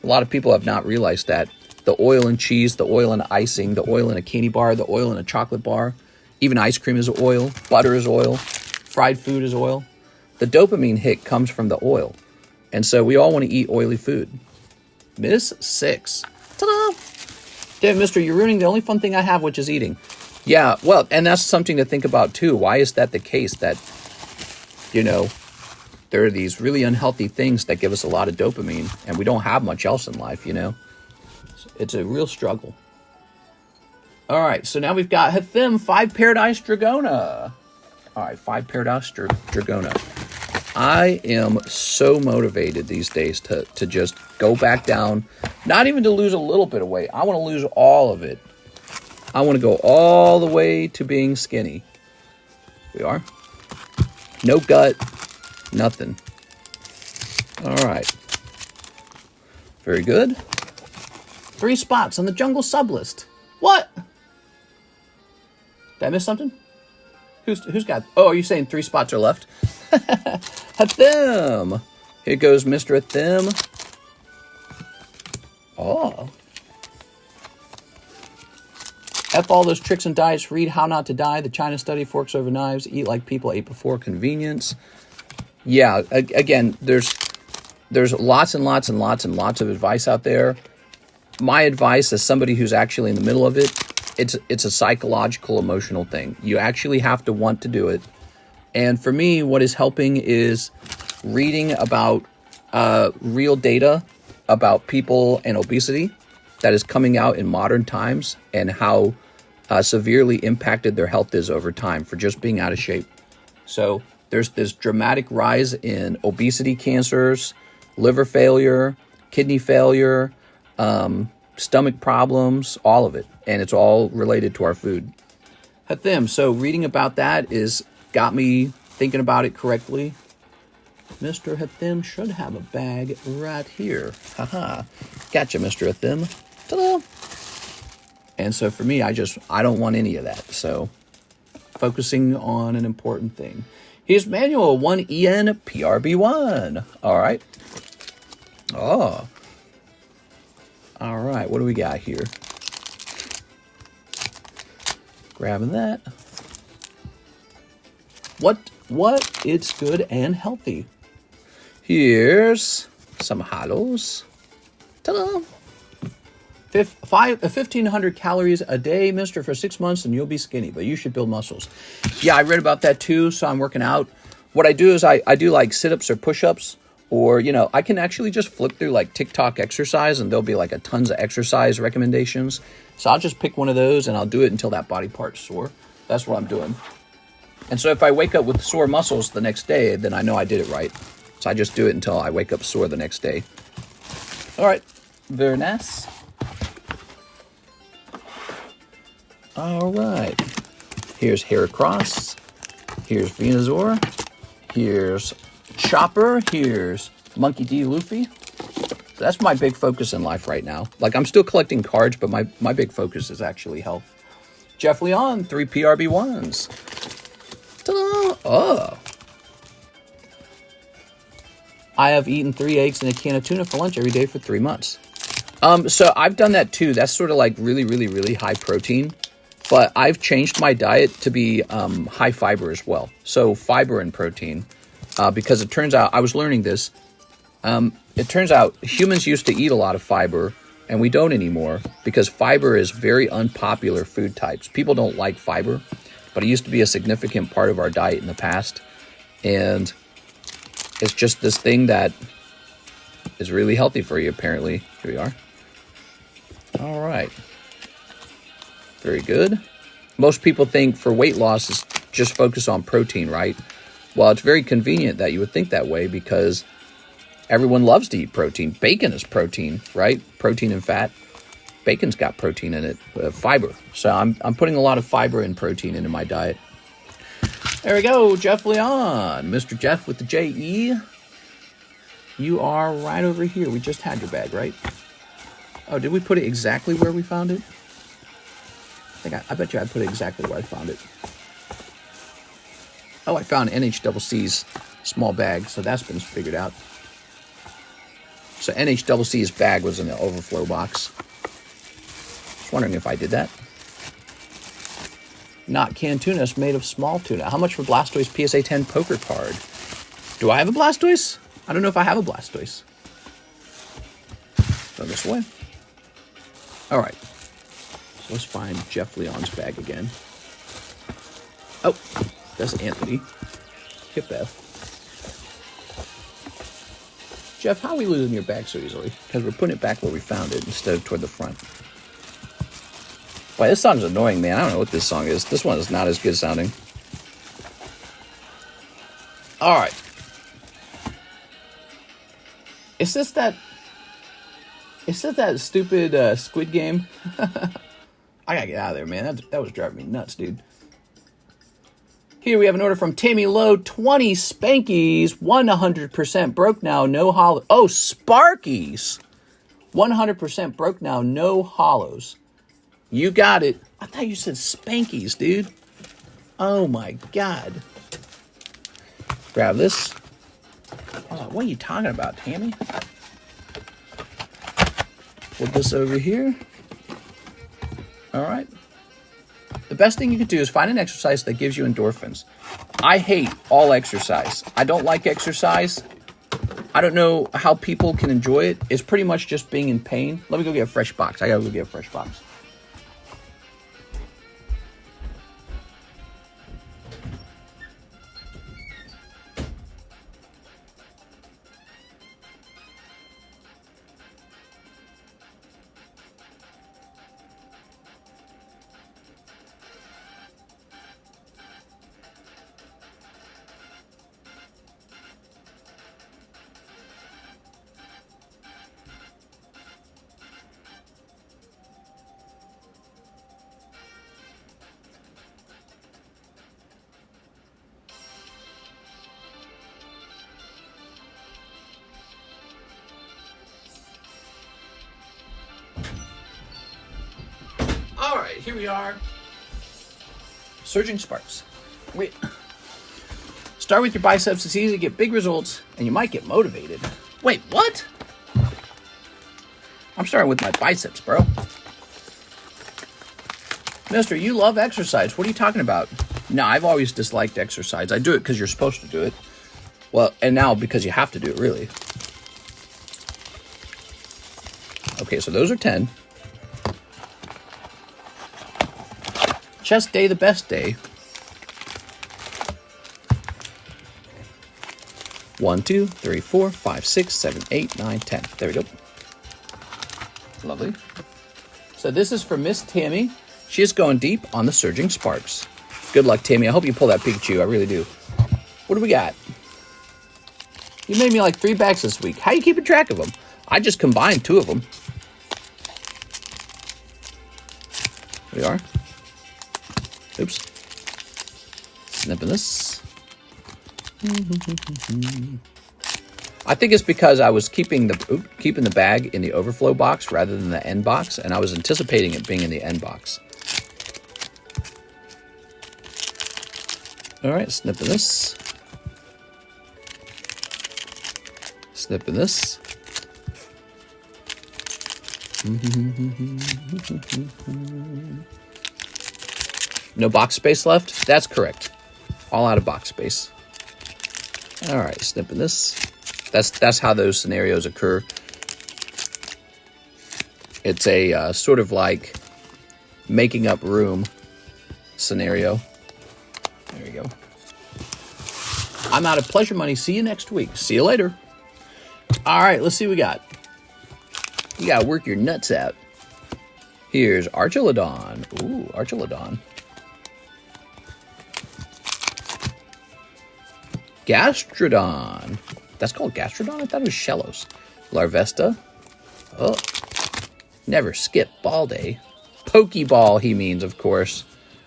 a lot of people have not realized that. The oil in cheese, the oil in icing, the oil in a candy bar, the oil in a chocolate bar. Even ice cream is oil. Butter is oil. Fried food is oil. The dopamine hit comes from the oil. And so we all want to eat oily food. Miss 6. Ta-da! Damn, mister, you're ruining the only fun thing I have, which is eating. Yeah, well, and that's something to think about, too. Why is that the case? That, there are these really unhealthy things that give us a lot of dopamine, and we don't have much else in life, It's a real struggle. All right, so now we've got Hathim 5 Paradise Dragona. All right, 5 Paradise Dragona. I am so motivated these days to just go back down, not even to lose a little bit of weight. I want to lose all of it. I want to go all the way to being skinny. We are. No gut, nothing. All right. Very good. 3 spots on the jungle sublist. What? Did I miss something? Who's got... Oh, are you saying 3 spots are left? Hathim. Here goes Mr. Hathim. Oh. F all those tricks and diets. Read How Not to Die. The China Study. Forks Over Knives. Eat Like People Ate Before. Convenience. Yeah, again, there's lots and lots and lots and lots of advice out there. My advice as somebody who's actually in the middle of it, it's a psychological, emotional thing. You actually have to want to do it. And for me, what is helping is reading about real data about people and obesity that is coming out in modern times and how severely impacted their health is over time for just being out of shape. So there's this dramatic rise in obesity cancers, liver failure, kidney failure, stomach problems, all of it. And it's all related to our food. Hathim, so reading about that got me thinking about it correctly. Mr. Hathim should have a bag right here. Haha. Gotcha, Mr. Hathim. Ta-da! And so for me, I don't want any of that. So focusing on an important thing. Here's Manual 1EN PRB01. All right. Oh. All right. What do we got here? Grabbing that. What? It's good and healthy. Here's some holos. Ta-da! 1,500 calories a day, mister, for 6 months, and you'll be skinny, but you should build muscles. Yeah, I read about that too, so I'm working out. What I do is I do like sit-ups or push-ups, or, I can actually just flip through like TikTok exercise, and there'll be like a tons of exercise recommendations. So I'll just pick one of those, and I'll do it until that body part's sore. That's what I'm doing. And so if I wake up with sore muscles the next day, then I know I did it right. So I just do it until I wake up sore the next day. All right, very nice. All right, here's Heracross, here's Venusaur, here's Chopper, here's Monkey D. Luffy. So that's my big focus in life right now. Like, I'm still collecting cards, but my big focus is actually health. Jeff Leon, 3 PRB1s. Ta-da! Oh. I have eaten 3 eggs and a can of tuna for lunch every day for 3 months. So I've done that too. That's sort of like really, really, really high protein. But I've changed my diet to be high fiber as well. So fiber and protein. Because it turns out, I was learning this. It turns out humans used to eat a lot of fiber, and we don't anymore. Because fiber is very unpopular food types. People don't like fiber, but it used to be a significant part of our diet in the past. And it's just this thing that is really healthy for you, apparently. Here we are. All right. Very good. Most people think for weight loss is just focus on protein, right? Well, it's very convenient that you would think that way because everyone loves to eat protein. Bacon is protein, right? Protein and fat. Bacon's got protein in it, fiber. So I'm putting a lot of fiber and protein into my diet. There we go, Jeff Leon. Mr. Jeff with the J-E. You are right over here. We just had your bag, right? Oh, did we put it exactly where we found it? I bet you I put it exactly where I found it. Oh, I found NHCC's small bag, so that's been figured out. So NHCC's bag was in the overflow box. Just wondering if I did that. Not canned tuna, it's made of small tuna. How much for Blastoise PSA 10 poker card? Do I have a Blastoise? I don't know if I have a Blastoise. Throw this away. All right. So let's find Jeff Leon's bag again. Oh, that's Anthony. Hip F. Jeff, how are we losing your bag so easily? Because we're putting it back where we found it instead of toward the front. Boy, this song's annoying, man. I don't know what this song is. This one is not as good sounding. All right. Is this that stupid Squid Game? I gotta get out of there, man. That was driving me nuts, dude. Here we have an order from Tammy Lowe. 20 Spankies. 100% broke now. No hollow. Oh, Sparkies. 100% broke now. No hollows. You got it. I thought you said Spankies, dude. Oh, my God. Grab this. Oh, what are you talking about, Tammy? Put this over here. All right. The best thing you can do is find an exercise that gives you endorphins. I hate all exercise. I don't like exercise. I don't know how people can enjoy it. It's pretty much just being in pain. Let me go get a fresh box. I gotta go get a fresh box. All right, here we are. Surging sparks. Wait. Start with your biceps. It's easy to get big results, and you might get motivated. Wait, what? I'm starting with my biceps, bro. Mister, you love exercise. What are you talking about? No, I've always disliked exercise. I do it because you're supposed to do it. Well, and now because you have to do it, really. Okay, so those are 10. Chest day, the best day. 1, 2, 3, 4, 5, 6, 7, 8, 9, 10. There we go. Lovely. So this is for Miss Tammy. She is going deep on the surging sparks. Good luck, Tammy. I hope you pull that Pikachu. I really do. What do we got? You made me like 3 bags this week. How are you keeping track of them? I just combined 2 of them. Here we are. Oops. Snipping this. I think it's because I was keeping the bag in the overflow box rather than the end box, and I was anticipating it being in the end box. All right, snipping this. Snipping this. No box space left? That's correct. All out of box space. All right, snipping this. That's how those scenarios occur. It's a sort of like making up room scenario. There we go. I'm out of pleasure money. See you next week. See you later. All right, let's see what we got. You got to work your nuts out. Here's Archelodon. Ooh, Archelodon. Gastrodon. That's called Gastrodon? I thought it was Shellos. Larvesta. Oh. Never skip ball day. Pokeball, he means, of course.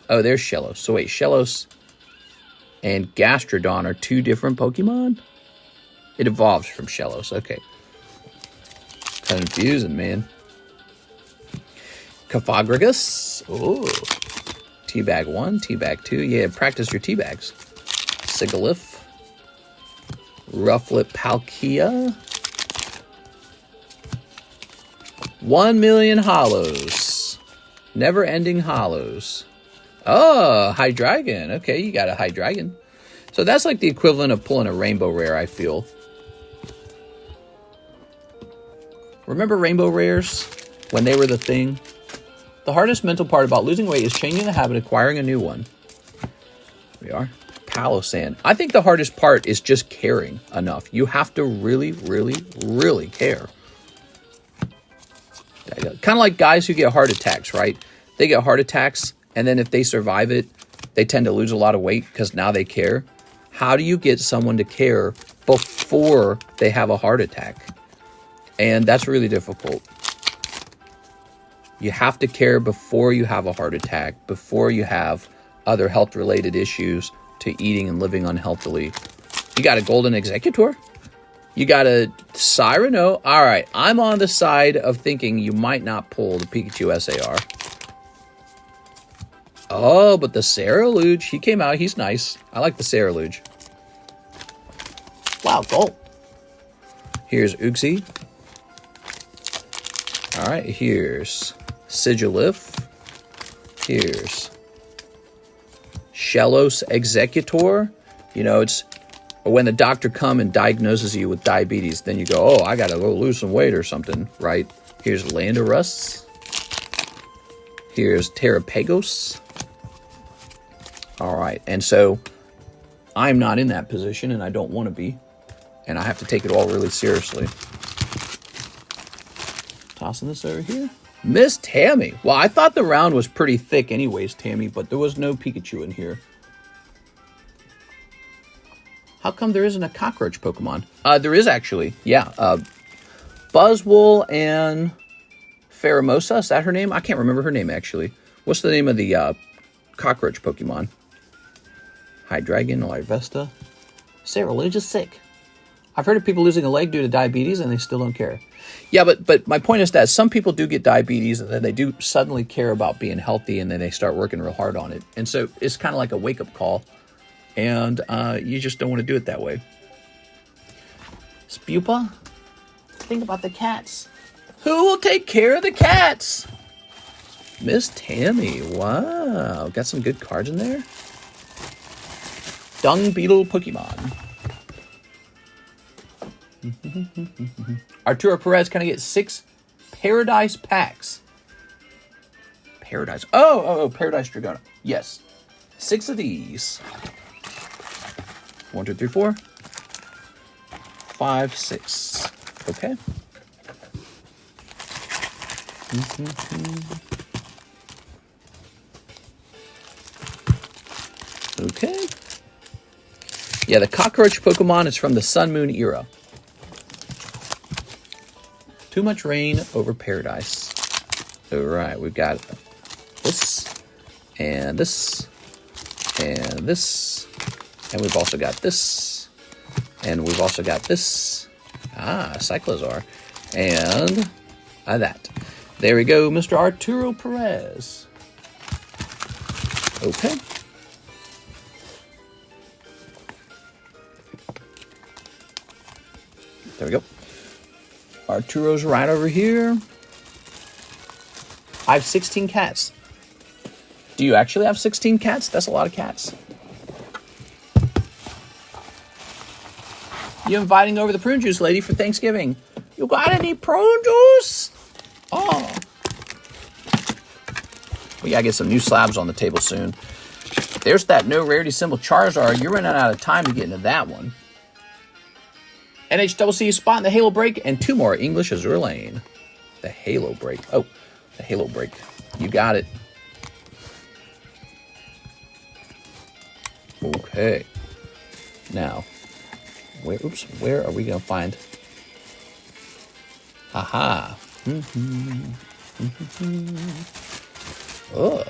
Oh, there's Shellos. So wait, Shellos and Gastrodon are 2 different Pokemon? It evolves from Shellos. Okay. Confusing, man. Cophagragus. Oh. Teabag 1, Teabag 2. Yeah, practice your Teabags. Sigilyph. Rufflet Palkia. 1 million hollows. Never-ending hollows. Oh, Hydreigon. Okay, you got a Hydreigon. So that's like the equivalent of pulling a rainbow rare, I feel. Remember rainbow rares? When they were the thing? The hardest mental part about losing weight is changing the habit, acquiring a new one. Here we are. Palossand. I think the hardest part is just caring enough. You have to really, really, really care. Kind of like guys who get heart attacks, right? They get heart attacks, and then if they survive it, they tend to lose a lot of weight because now they care. How do you get someone to care before they have a heart attack? And that's really difficult. You have to care before you have a heart attack, before you have other health-related issues to eating and living unhealthily. You got a Golden Executor. You got a Cyrano. All right, I'm on the side of thinking you might not pull the Pikachu SAR. Oh, but the Ceruledge, he came out. He's nice. I like the Ceruledge. Wow, gold. Here's Uxie. All right, here's Sigilif. Here's Shellos Executor. You know, it's when the doctor comes and diagnoses you with diabetes, then you go, oh, I got to go lose some weight or something, right? Here's Landorus. Here's Terrapagos. All right, and so I'm not in that position, and I don't want to be, and I have to take it all really seriously. Tossing this over here. Miss Tammy. Well, I thought the round was pretty thick anyways, Tammy, but there was no Pikachu in here. How come there isn't a cockroach Pokemon? There is actually, yeah. Buzzwole and Pheromosa, is that her name? I can't remember her name, actually. What's the name of the cockroach Pokemon? Hydreigon, Larvesta. Ceruledge is sick. I've heard of people losing a leg due to diabetes and they still don't care. Yeah, but my point is that some people do get diabetes and then they do suddenly care about being healthy and then they start working real hard on it. And so it's kind of like a wake-up call. And you just don't want to do it that way. Spupa? Think about the cats. Who will take care of the cats? Miss Tammy. Wow. Got some good cards in there. Dung Beetle Pokemon. Arturo Perez, can I get 6 Paradise packs? Paradise. Oh, Paradise Dragona. Yes. 6 of these. 1, 2, 3, 4. 5, 6. Okay. Okay. Yeah, the cockroach Pokemon is from the Sun Moon era. Too much rain over paradise. All right, we've got this, and this, and this, and we've also got this, and we've also got this. Cyclozar, and that. There we go, Mr. Arturo Perez. Okay. There we go. Arturo's right over here. I have 16 cats. Do you actually have 16 cats? That's a lot of cats. You inviting over the prune juice lady for Thanksgiving? You got any prune juice? Oh. We gotta get some new slabs on the table soon. There's that no rarity symbol Charizard. You're running out of time to get into that one. NHCC spot in the Halo break, and 2 more English Azure Lane. The Halo break. Oh, the Halo break. You got it. Okay. Now, where are we going to find? Aha. Oh.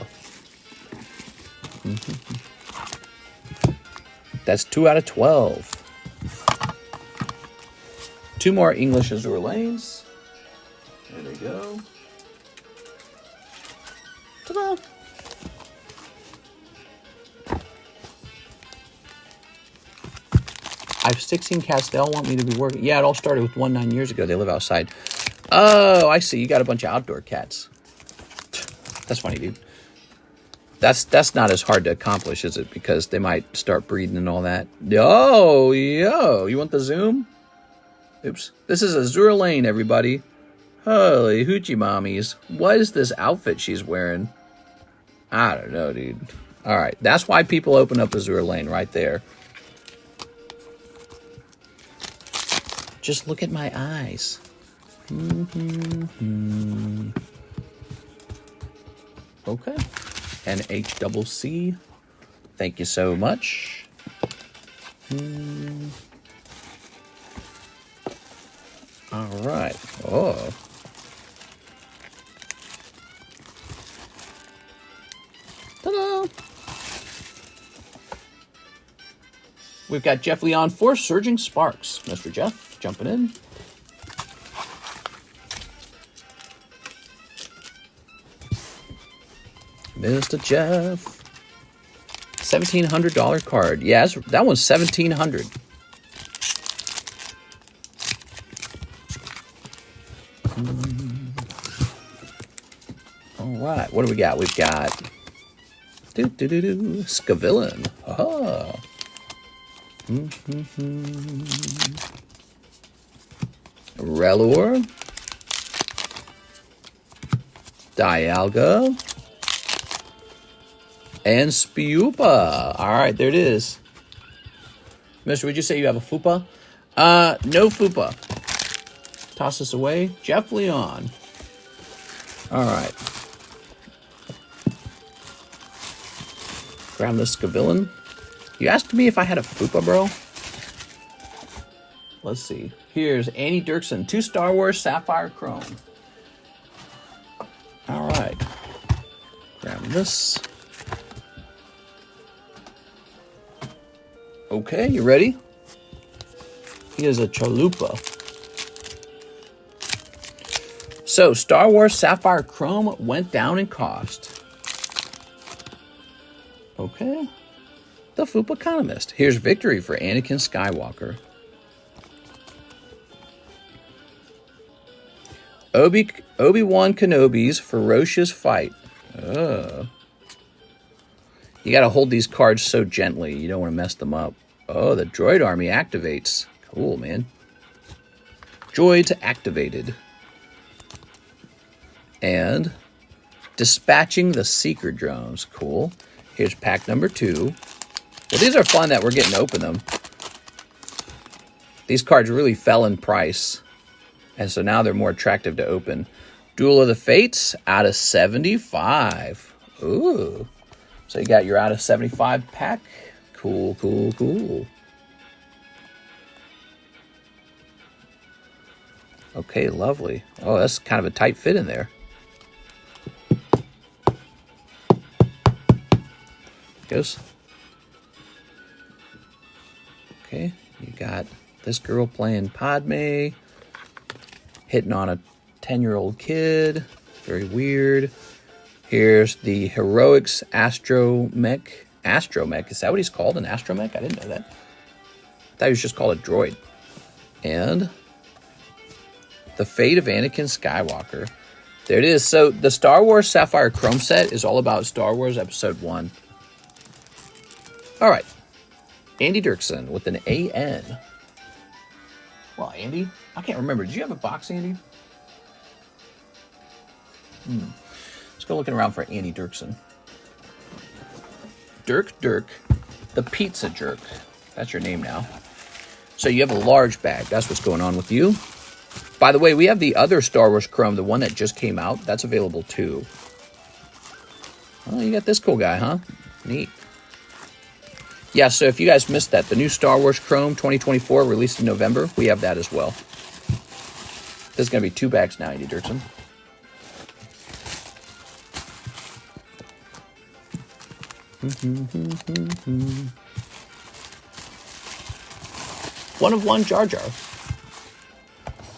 That's 2 out of 12. 2 more English Azure Lanes. There they go. Ta-da! I have 16 cats. They all want me to be working. Yeah, it all started with 9 years ago. They live outside. Oh, I see. You got a bunch of outdoor cats. That's funny, dude. That's not as hard to accomplish, is it? Because they might start breeding and all that. Oh, yo. You want the zoom? Oops. This is Azure Lane, everybody. Holy hoochie mommies. What is this outfit she's wearing? I don't know, dude. All right. That's why people open up Azure Lane right there. Just look at my eyes. Okay. NHCC. Thank you so much. All right. Oh. Ta-da! We've got Jeff Leon for Surging Sparks. Mr. Jeff, jumping in. Mr. Jeff. $1,700 card. Yes, that one's $1,700. All right, what do we got? We've got Scavillain. Oh. Relor. Dialga. And Spiupa. All right, there it is. Mister, would you say you have a Fupa? No Fupa. Toss this away. Jeff Leon. All right. Grab this Scavillain. You asked me if I had a Fupa, bro. Let's see. Here's Annie Dirksen, 2 Star Wars Sapphire Chrome. All right. Grab this. Okay, you ready? Here's a Chalupa. So, Star Wars Sapphire Chrome went down in cost. Okay. The TheCardconomist. Here's victory for Anakin Skywalker. Obi-Wan Kenobi's ferocious fight. You gotta hold these cards so gently. You don't want to mess them up. Oh, the droid army activates. Cool, man. Droids activated. And dispatching the seeker drones. Cool. Here's pack number 2. Well, these are fun that we're getting to open them. These cards really fell in price. And so now they're more attractive to open. Duel of the Fates out of 75. Ooh. So you got your out of 75 pack. Cool, cool, cool. Okay, lovely. Oh, that's kind of a tight fit in there. Goes. Okay, you got this girl playing Padme. Hitting on a 10-year-old kid. Very weird. Here's the Heroics Astromech. Astromech, is that what he's called? An Astromech? I didn't know that. I thought he was just called a droid. And the Fate of Anakin Skywalker. There it is. So the Star Wars Sapphire Chrome set is all about Star Wars Episode 1. All right. Andy Dirksen with an AN. Well, Andy, I can't remember. Did you have a box, Andy? Let's go looking around for Andy Dirksen. Dirk, the pizza jerk. That's your name now. So you have a large bag. That's what's going on with you. By the way, we have the other Star Wars Chrome, the one that just came out. That's available too. Oh, you got this cool guy, huh? Neat. Yeah, so if you guys missed that, the new Star Wars Chrome 2024 released in November, we have that as well. There's going to be 2 bags now, Andy Dirksen. One of one Jar Jar.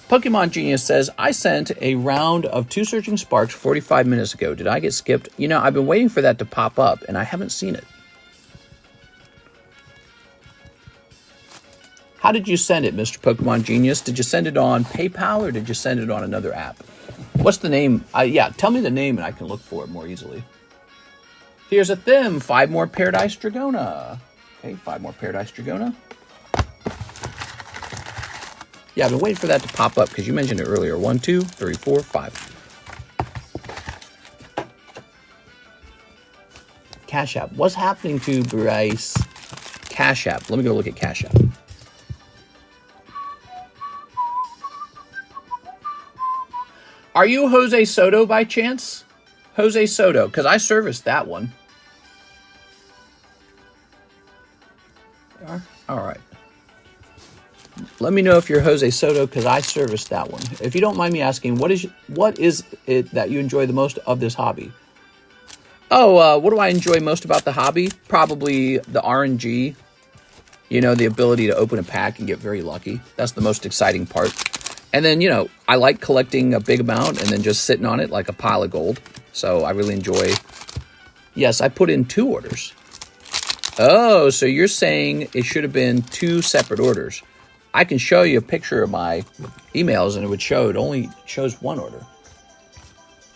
Pokemon Genius says, I sent a round of 2 Searching Sparks 45 minutes ago. Did I get skipped? You know, I've been waiting for that to pop up, and I haven't seen it. How did you send it, Mr. Pokemon Genius? Did you send it on PayPal or did you send it on another app? What's the name? Yeah, tell me the name and I can look for it more easily. Here's a Thim. 5 more Paradise Dragona. Okay, 5 more Paradise Dragona. Yeah, I've been waiting for that to pop up because you mentioned it earlier. 1, 2, 3, 4, 5. CASHAPP. What's happening to Bryce? CASHAPP. Let me go look at CASHAPP. Are you Jose Soto by chance? Jose Soto, because I serviced that one. All right. Let me know if you're Jose Soto, because I serviced that one. If you don't mind me asking, what is it that you enjoy the most of this hobby? Oh, what do I enjoy most about the hobby? Probably the RNG. You know, the ability to open a pack and get very lucky. That's the most exciting part. And then, you know, I like collecting a big amount and then just sitting on it like a pile of gold. So I really enjoy. Yes, I put in 2 orders. Oh, so you're saying it should have been 2 separate orders. I can show you a picture of my emails and it would show, it only shows 1 order.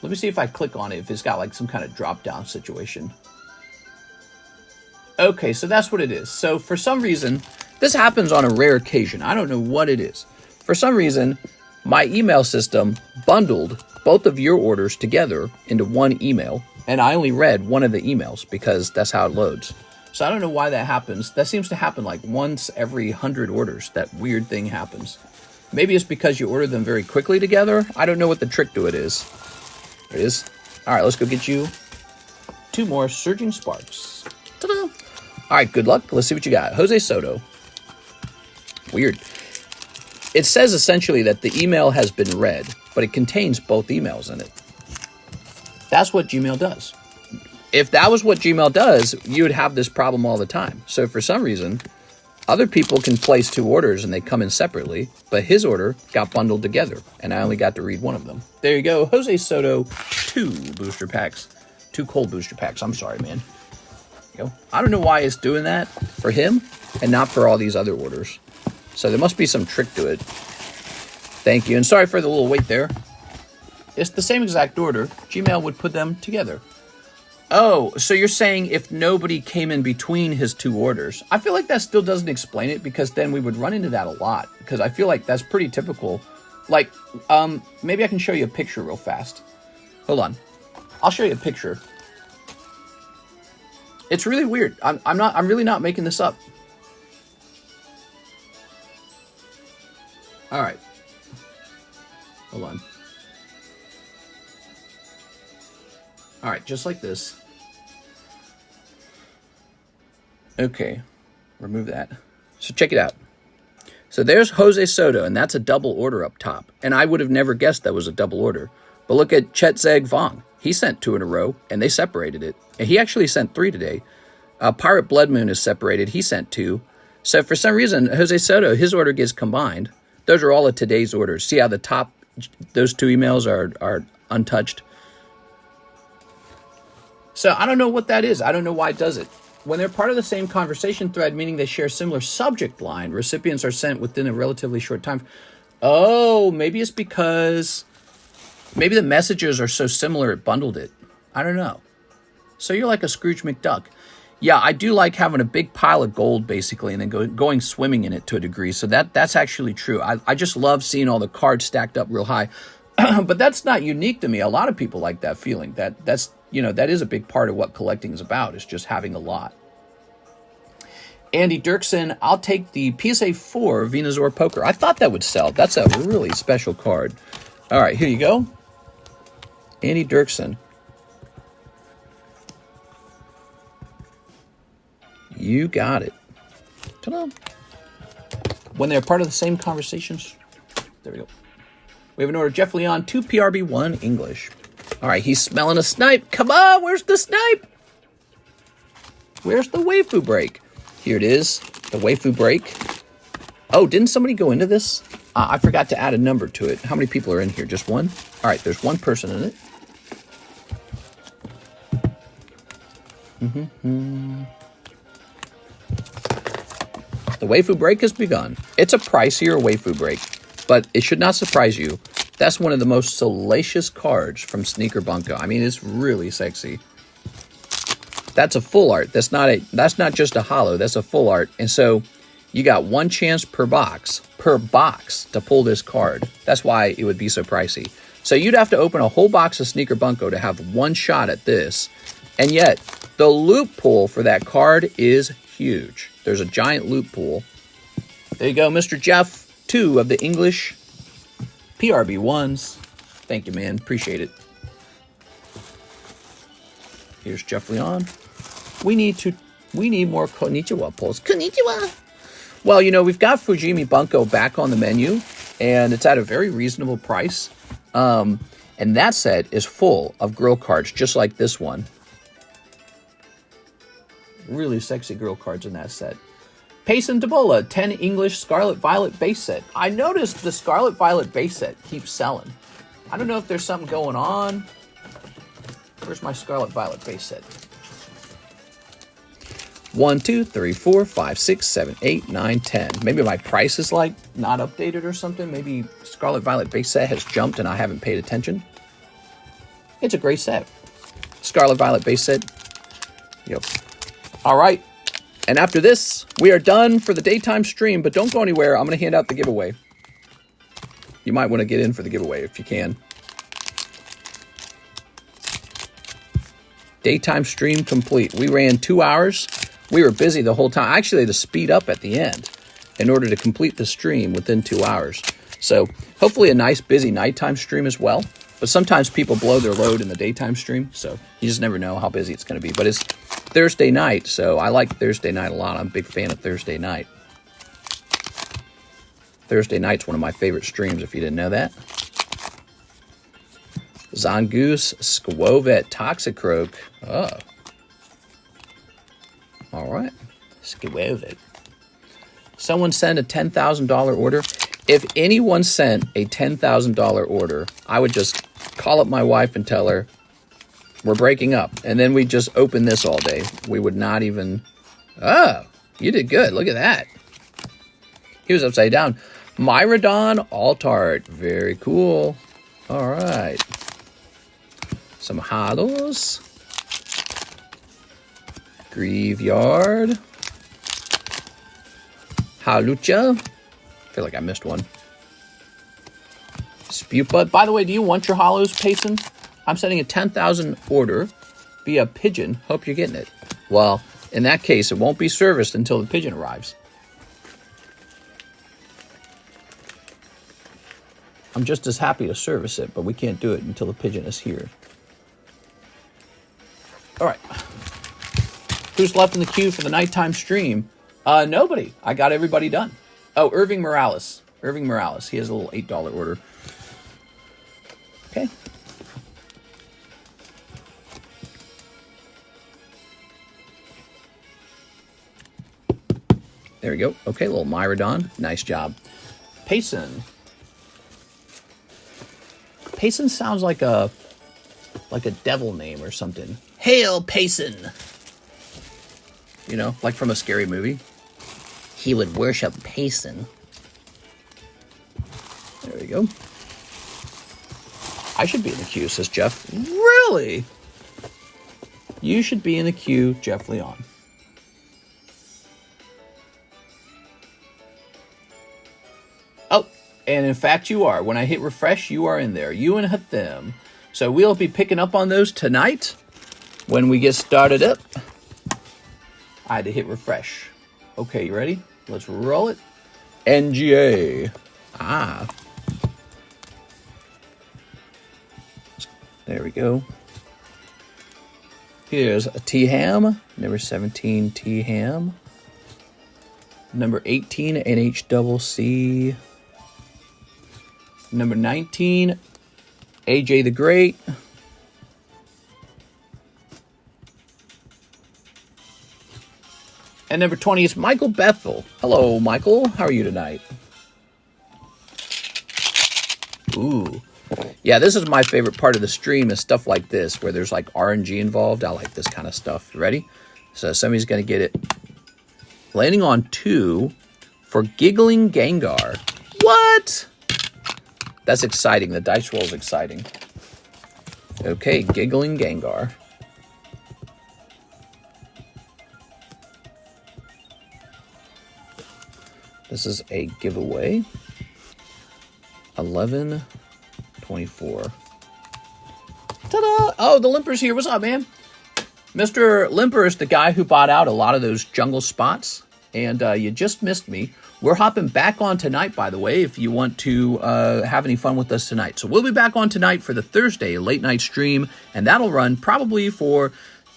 Let me see if I click on it, if it's got like some kind of drop down situation. Okay, so that's what it is. So for some reason, this happens on a rare occasion. I don't know what it is. For some reason, my email system bundled both of your orders together into one email, and I only read one of the emails because that's how it loads. So I don't know why that happens. That seems to happen like once every 100 orders. That weird thing happens. Maybe it's because you order them very quickly together. I don't know what the trick to it is. There it is. All right, let's go get you 2 more Surging Sparks. Ta-da! All right, good luck. Let's see what you got. Jose Soto. Weird. It says essentially that the email has been read, but it contains both emails in it. That's what Gmail does. If that was what Gmail does, you would have this problem all the time. So for some reason, other people can place 2 orders and they come in separately, but his order got bundled together, and I only got to read one of them. There you go. Jose Soto, 2 booster packs. 2 cold booster packs. I'm sorry, man. Go. I don't know why it's doing that for him and not for all these other orders. So there must be some trick to it. Thank you. And sorry for the little wait there. It's the same exact order. Gmail would put them together. Oh, so you're saying if nobody came in between his 2 orders. I feel like that still doesn't explain it, because then we would run into that a lot. Because I feel like that's pretty typical. Like, maybe I can show you a picture real fast. Hold on. I'll show you a picture. It's really weird. I'm really not making this up. All right. Hold on. All right, just like this. Okay, remove that. So check it out. So there's Jose Soto, and that's a double order up top. And I would have never guessed that was a double order. But look at Chet Zeg Vong. He sent 2 in a row, and they separated it. And he actually sent 3 today. Pirate Blood Moon is separated. He sent 2. So for some reason, Jose Soto, his order gets combined. Those are all of today's orders. See how the top, those 2 emails are untouched? So I don't know what that is. I don't know why it does it. When they're part of the same conversation thread, meaning they share similar subject line, recipients are sent within a relatively short time. Oh, maybe it's because maybe the messages are so similar it bundled it. I don't know. So you're like a Scrooge McDuck. Yeah, I do like having a big pile of gold, basically, and then going swimming in it to a degree. So that's actually true. I just love seeing all the cards stacked up real high. But that's not unique to me. A lot of people like that feeling. That's you know, that is a big part of what collecting is about, is just having a lot. Andy Dirksen, I'll take the PSA 4 Venusaur Poker. I thought that would sell. That's a really special card. All right, here you go. Andy Dirksen. You got it. Ta-da. When they're part of the same conversations. There we go. We have an order. Jeff Leon, 2 PRB01 English. All right, he's smelling a snipe. Come on, where's the snipe? Where's the waifu break? Here it is, the waifu break. Oh, didn't somebody go into this? I forgot to add a number to it. How many people are in here? Just 1? All right, there's 1 person in it. The waifu break has begun. It's a pricier waifu break, but it should not surprise you. That's one of the most salacious cards from Sneaker Bunko. I mean, it's really sexy. That's a full art. That's not just a holo. That's a full art. And so you got 1 chance per box to pull this card. That's why it would be so pricey. So you'd have to open a whole box of Sneaker Bunko to have 1 shot at this. And yet the loot pool for that card is huge. There's a giant loot pool. There you go, Mr. Jeff, 2 of the English PRB1s. Thank you, man. Appreciate it. Here's Jeff Leon. We need more konnichiwa pulls. Konnichiwa. Well, you know, we've got Fujimi Bunko back on the menu, and it's at a very reasonable price. And that set is full of grill cards, just like this one. Really sexy grill cards in that set. Payson Debola, 10 English Scarlet Violet base set. I noticed the Scarlet Violet base set keeps selling. I don't know if there's something going on. Where's my Scarlet Violet base set? 1, 2, 3, 4, 5, 6, 7, 8, 9, 10. Maybe my price is like not updated or something. Maybe Scarlet Violet base set has jumped and I haven't paid attention. It's a great set. Scarlet Violet base set. Yep. All right. And after this, we are done for the daytime stream, but don't go anywhere. I'm going to hand out the giveaway. You might want to get in for the giveaway if you can. Daytime stream complete. We ran 2 hours. We were busy the whole time. Actually, I had to speed up at the end in order to complete the stream within 2 hours. So hopefully a nice busy nighttime stream as well. But sometimes people blow their load in the daytime stream, so you just never know how busy it's going to be. But it's Thursday night, so I like Thursday night a lot. I'm a big fan of Thursday night. Thursday night's one of my favorite streams, if you didn't know that. Zangoose, Squovet, Toxicroak. Oh. All right. Squovet. Someone sent a $10,000 order. If anyone sent a $10,000 order, I would just call up my wife and tell her, we're breaking up. And then we just open this all day. We would not even... Oh, you did good. Look at that. He was upside down. Myrodon Altart. Very cool. All right. Some Holos. Graveyard. Halucha. I feel like I missed one. Spewbud. By the way, do you want your Holos, Payson? I'm sending a 10,000 order via pigeon. Hope you're getting it. Well, in that case, it won't be serviced until the pigeon arrives. I'm just as happy to service it, but we can't do it until the pigeon is here. All right. Who's left in the queue for the nighttime stream? Nobody. I got everybody done. Oh, Irving Morales. Irving Morales. He has a little $8 order. Okay. There we go. Okay, little Myrodon. Nice job. Payson. Payson sounds like a devil name or something. Hail Payson. You know, like from a scary movie. He would worship Payson. There we go. I should be in the queue, says Jeff. Really? You should be in the queue, Jeff Leon. Oh, and in fact you are. When I hit refresh, you are in there. You and Hathim. So we'll be picking up on those tonight when we get started up. I had to hit refresh. Okay, you ready? Let's roll it. NGA. Ah. There we go. Here's a T-Ham. Number 17, T-Ham. Number 18, NHCC. Number 19, AJ the Great. And number 20 is Michael Bethel. Hello, Michael. How are you tonight? Ooh. Yeah, this is my favorite part of the stream is stuff like this, where there's like RNG involved. I like this kind of stuff. You ready? So somebody's going to get it. Landing on 2 for Giggling Gengar. What? That's exciting. The dice roll is exciting. Okay, Giggling Gengar. This is a giveaway. 11/24. Ta-da! Oh, the Limper's here. What's up, man? Mr. Limper is the guy who bought out a lot of those jungle spots. And you just missed me. We're hopping back on tonight, by the way, if you want to have any fun with us tonight. So we'll be back on tonight for the Thursday late night stream. And that'll run probably for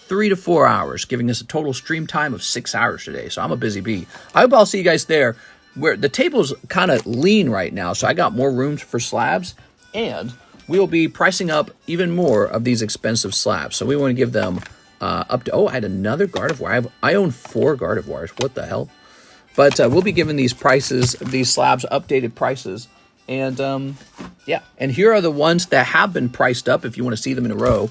3 to 4 hours, giving us a total stream time of 6 hours today. So I'm a busy bee. I hope I'll see you guys there. Where the table's kind of lean right now, so I got more rooms for slabs, and we'll be pricing up even more of these expensive slabs. So we want to give them up to, oh, I had another Gardevoir. I own 4 Gardevoirs. What the hell? But we'll be giving these prices, these slabs, updated prices. And yeah, and here are the ones that have been priced up if you want to see them in a row.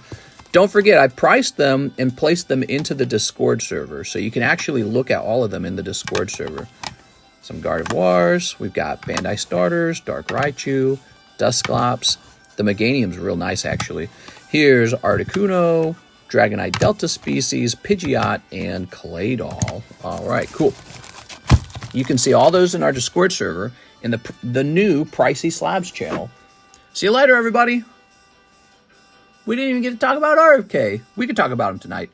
Don't forget, I priced them and placed them into the Discord server, so you can actually look at all of them in the Discord server. Some Gardevoirs, we've got Bandai Starters, Dark Raichu, Dusclops. The Meganium's real nice, actually. Here's Articuno, Dragonite Delta Species, Pidgeot, and Claydol. All right, cool. You can see all those in our Discord server in the new Pricey Slabs channel. See you later, everybody. We didn't even get to talk about RFK. We could talk about him tonight.